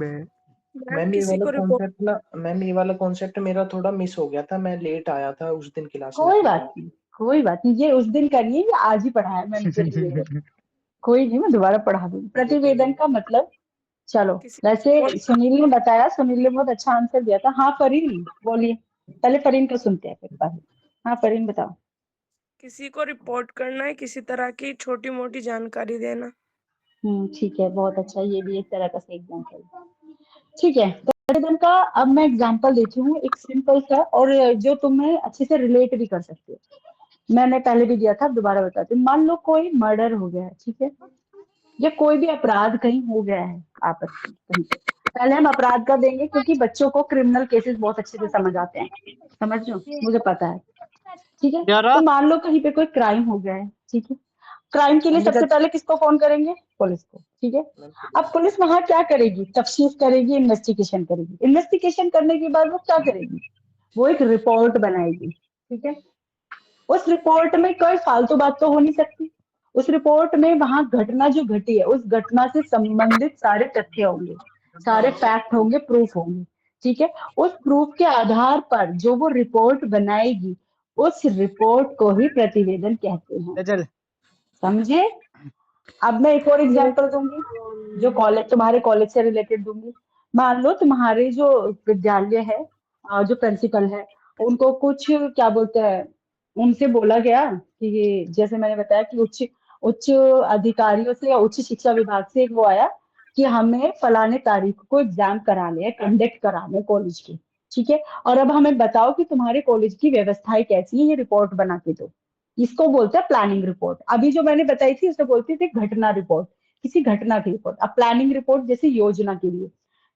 मैम ये वाला कॉन्सेप्ट मेरा थोड़ा मिस हो गया था, मैं लेट आया था उस दिन क्लास में। कोई बात नहीं, कोई बात नहीं, ये उस दिन करिए, ये आज ही पढ़ाया मैंने प्रतिवेदन। कोई नहीं, मैं दोबारा पढ़ा दूंगी प्रतिवेदन का मतलब। चलो, वैसे सुनील ने बताया, सुनील ने बहुत अच्छा आंसर दिया था। हाँ फरीन बोलिए, पहले फरीन का सुनते हैं फिर बात। हाँ फरीन बताओ। किसी को रिपोर्ट करना है, किसी तरह की छोटी मोटी जानकारी देना। ठीक है, बहुत अच्छा, ये भी एक तरह का सही एग्जाम्पल। ठीक है, प्रतिवेदन का अब मैं एग्जाम्पल देती हूँ एक सिंपल सा, और जो तुम्हें अच्छे से रिलेट भी कर सकते हो। मैंने पहले भी दिया था, दोबारा बताती हूँ। मान लो कोई मर्डर हो गया है, ठीक है, या कोई भी अपराध कहीं हो गया है आपस में कहीं पे। पहले हम अपराध का देंगे, क्योंकि बच्चों को क्रिमिनल केसेस बहुत अच्छे से समझ आते हैं, समझ लो, मुझे पता है, ठीक है। तो मान लो कहीं पे कोई क्राइम हो गया है, ठीक है, क्राइम के लिए मैम सबसे बेटा पहले किसको फोन करेंगे? पुलिस को, ठीक है। अब पुलिस वहां क्या करेगी? तफ्तीश करेगी, इन्वेस्टिगेशन करेगी। इन्वेस्टिगेशन करने के बाद वो क्या करेगी? वो एक रिपोर्ट बनाएगी, ठीक है। उस रिपोर्ट में कोई फालतू बात तो हो नहीं सकती। उस रिपोर्ट में वहां घटना जो घटी है, उस घटना से संबंधित सारे तथ्य होंगे, सारे फैक्ट होंगे, प्रूफ होंगे, ठीक है। उस प्रूफ के आधार पर जो वो रिपोर्ट बनाएगी, उस रिपोर्ट को ही प्रतिवेदन कहते हैं, चल समझे? अब मैं एक और एग्जांपल दूंगी, जो कॉलेज, तुम्हारे कॉलेज से रिलेटेड दूंगी। मान लो तुम्हारे जो विद्यालय है, जो प्रिंसिपल है, उनको कुछ क्या बोलते हैं, उनसे बोला गया कि जैसे मैंने बताया कि उच्च उच्च अधिकारियों से या उच्च शिक्षा विभाग से एक वो आया कि हमें फलाने तारीख को एग्जाम कराने हैं, कंडक्ट कराने कॉलेज के, ठीक है। और अब हमें बताओ कि तुम्हारे कॉलेज की व्यवस्थाएं कैसी है, ये रिपोर्ट बना के दो। इसको बोलते हैं प्लानिंग रिपोर्ट। अभी जो मैंने बताई थी उसे बोलते थे घटना रिपोर्ट, किसी घटना की रिपोर्ट। अब प्लानिंग रिपोर्ट जैसे योजना के लिए,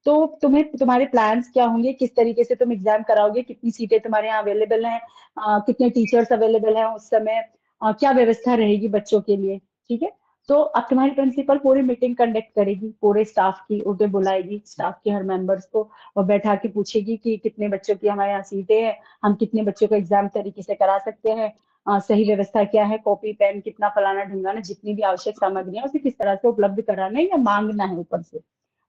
तो तुम्हें तुम्हारे प्लान्स क्या होंगे, किस तरीके से तुम एग्जाम कराओगे, कितनी सीटें तुम्हारे यहाँ अवेलेबल हैं, कितने टीचर्स अवेलेबल हैं उस समय, क्या व्यवस्था रहेगी बच्चों के लिए, ठीक है। तो अब तुम्हारी प्रिंसिपल पूरी मीटिंग कंडक्ट करेगी, पूरे स्टाफ की, उन्हें बुलाएगी, स्टाफ के हर मेंबर्स को, और बैठा के पूछेगी कि कितने बच्चों की हमारे यहाँ सीटें हैं, हम कितने बच्चों को एग्जाम तरीके से करा सकते हैं, सही व्यवस्था क्या है, कॉपी पेन कितना, फलाना ढिंगाना, जितनी भी आवश्यक सामग्री है उसे किस तरह से उपलब्ध कराना है या मांगना है ऊपर से,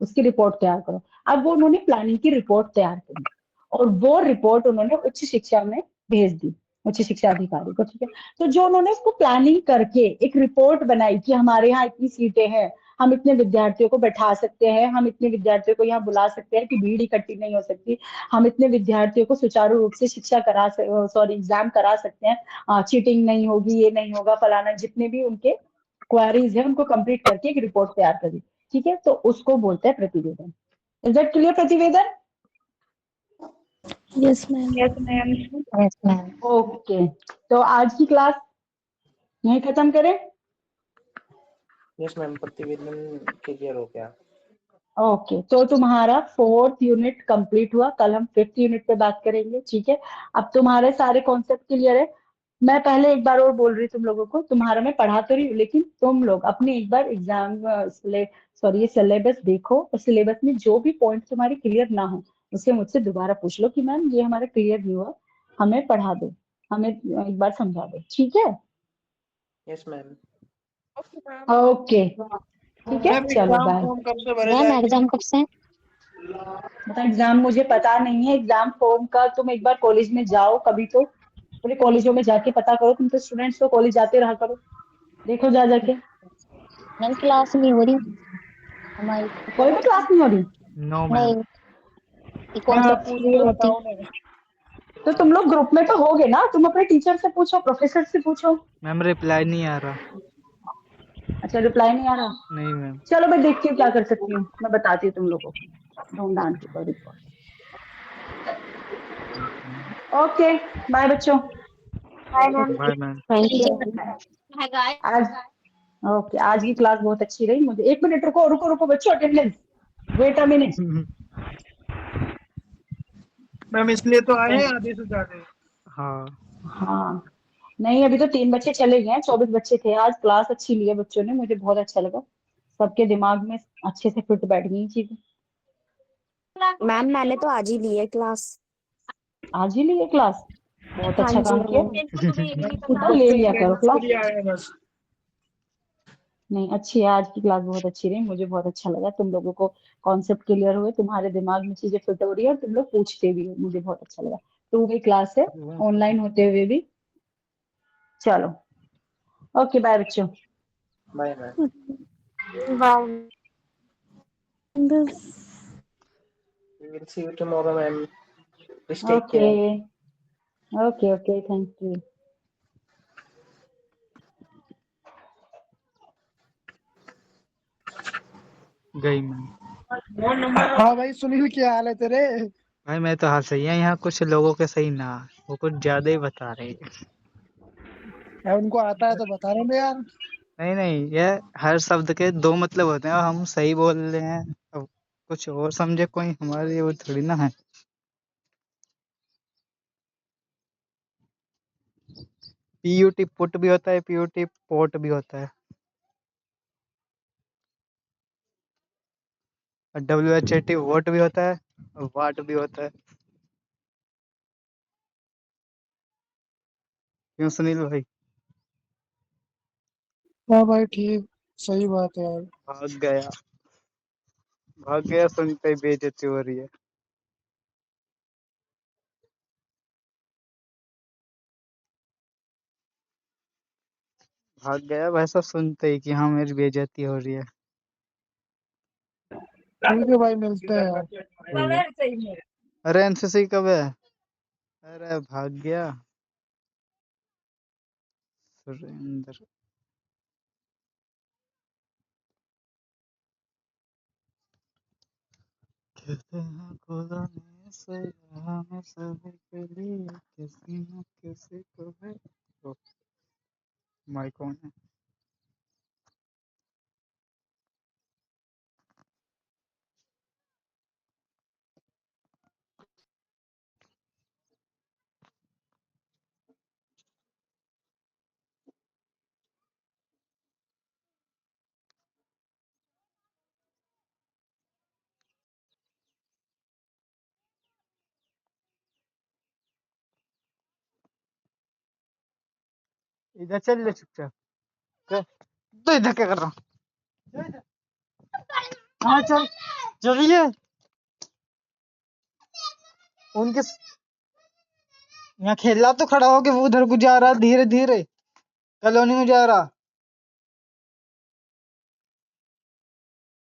उसकी रिपोर्ट तैयार करो। अब वो उन्होंने प्लानिंग की रिपोर्ट तैयार करी और वो रिपोर्ट उन्होंने उच्च शिक्षा में भेज दी, उच्च शिक्षा अधिकारी को, ठीक है। तो जो उन्होंने उसको प्लानिंग करके एक रिपोर्ट बनाई कि हमारे यहाँ इतनी सीटें हैं, हम इतने विद्यार्थियों को बैठा सकते हैं, हम इतने विद्यार्थियों को यहाँ बुला सकते हैं कि भीड़ इकट्ठी नहीं हो सकती, हम इतने विद्यार्थियों को सुचारू रूप से शिक्षा करा, सॉरी एग्जाम करा सकते हैं, चीटिंग नहीं होगी, ये नहीं होगा, फलाना, जितने भी उनके क्वेरीज है उनको कंप्लीट करके एक रिपोर्ट तैयार करी, ठीक है। तो उसको बोलते हैं प्रतिवेदन। Is that clear? प्रतिवेदन। Yes ma'am. Yes ma'am. Yes ma'am. Okay, तो आज की क्लास यहीं खत्म करें। यस मैम, प्रतिवेदन क्लियर हो गया। ओके, तो तुम्हारा 4th यूनिट कंप्लीट हुआ। कल हम 5th यूनिट पे बात करेंगे, ठीक है। अब तुम्हारे सारे कॉन्सेप्ट क्लियर है। मैं पहले एक बार और बोल रही तुम लोगों को, तुम्हारा मैं पढ़ा तो रही हूँ, लेकिन तुम लोग अपने एक बार एग्जाम सॉरी ये सिलेबस देखो, और सिलेबस में जो भी पॉइंट तुम्हारे क्लियर ना हो उसे मुझसे दोबारा पूछ लो कि मैम ये हमारा क्लियर नहीं हुआ, हमें पढ़ा दो, हमें एक बार समझा दो, ठीक है। Yes ma'am. ओके, ठीक है, मैम चलो एग्जाम बाय। फॉर्म कब से भरे मैम जाएंगे? एग्जाम कब से है? मतलब एग्जाम मुझे पता नहीं है, एग्जाम फॉर्म का तुम एक बार कॉलेज में जाओ कभी, तो पूरे कॉलेजों में जाके पता करो, तुम तो स्टूडेंट्स तो कॉलेज जाते रहा करो, देखो जा जाके। मैम क्लास नहीं हो रही हमारी। कोई भी क्लास नहीं हो रही? No ma'am. नहीं, ये मैं कॉन्सेप्ट पूछ के क्लियर होती। बताऊं नहीं। तो तुम लोग ग्रुप में तो होगे ना, तुम अपने टीचर से पूछो, प्रोफेसर से पूछो। मैम रिप्लाई नहीं आ रहा। अच्छा, रिप्लाई नहीं आ रहा? नहीं मैम। चलो मैं देखती हूँ क्या कर सकती हूँ, मैं बताती हूँ तुम लोगों को, ढूंढान की कोई रिपोर्ट। ओके, बाय बच्चों। Bye ma'am. Bye ma'am. Thank you. आज ओके, आज की क्लास बहुत अच्छी रही। मुझे 1 मिनट, रुको रुको रुको बच्चों, attendance, wait a minute. Ma'am इसलिए तो आए हैं आधे से ज्यादा। हाँ। हाँ, नहीं अभी तो 3 बच्चे चले गए हैं, 24 बच्चे थे। आज क्लास अच्छी ली है बच्चों ने, मुझे बहुत अच्छा लगा, सबके दिमाग में अच्छे से फिट बैठ गई चीजें। मैम मैंने तो आज ही ली है क्लास। आज ही ली है क्लास, बहुत हाँ अच्छा जी काम किया। मैम। मैम कुछ तो ले बच्चे लिया करो अटेंडेंस के क्लास। लिए आए हैं बस। नहीं अच्छी है, आज की क्लास बहुत अच्छी रही, मुझे बहुत अच्छा लगा। तुम लोगों को कॉन्सेप्ट क्लियर हुए, तुम्हारे दिमाग में चीजें फिट हो रही है, और तुम लोग पूछते भी हो, मुझे बहुत अच्छा लगा। 2 वीक क्लास है, ऑनलाइन होते हुए भी। चलो, ओके बाय बच्चों। Bye ma'am. Bye. We will see you tomorrow, ma'am. Please take okay care. Okay okay, thank you. गई मैम। हाँ भाई सुनील, क्या हाल है तेरे? भाई मैं तो हाँ सही है, यहाँ कुछ लोगों के सही ना, वो कुछ ज्यादा ही बता रहे हैं। यार उनको आता है तो बता रहे हैं यार। नहीं नहीं, ये हर शब्द के 2 मतलब होते हैं, और हम सही बोल रहे हैं, अब कुछ और समझे कोई, हमारे वो थोड़ी ना है। PUT पुट भी होता है, PUT पोट भी होता है, और WHAT वोट भी होता है, और वाट भी होता है। क्यों सुनील भाई? हाँ भाई ठीक, सही बात है यार। भाग गया सुनते ही बेइज्जती हो रही है। भाग गया वैसा सुनते ही कि हाँ मेरी बेइज्जती हो रही है। ठीक है भाई, मिलते हैं यार। अरे एनसीसी कब है? अरे भाग गया सुरेंद्र। कहते हैं खुदा ने से हमें सभी के लिए किसी न किसी को है। ओ, माइक ऑन है। इधर चल ले चुपचाप। तो इधर क्या कर रहा हूँ? हाँ चल चलिए। उनके यहाँ खेल रहा तो खड़ा होके वो उधर को जा रहा धीरे धीरे कॉलोनी में जा रहा।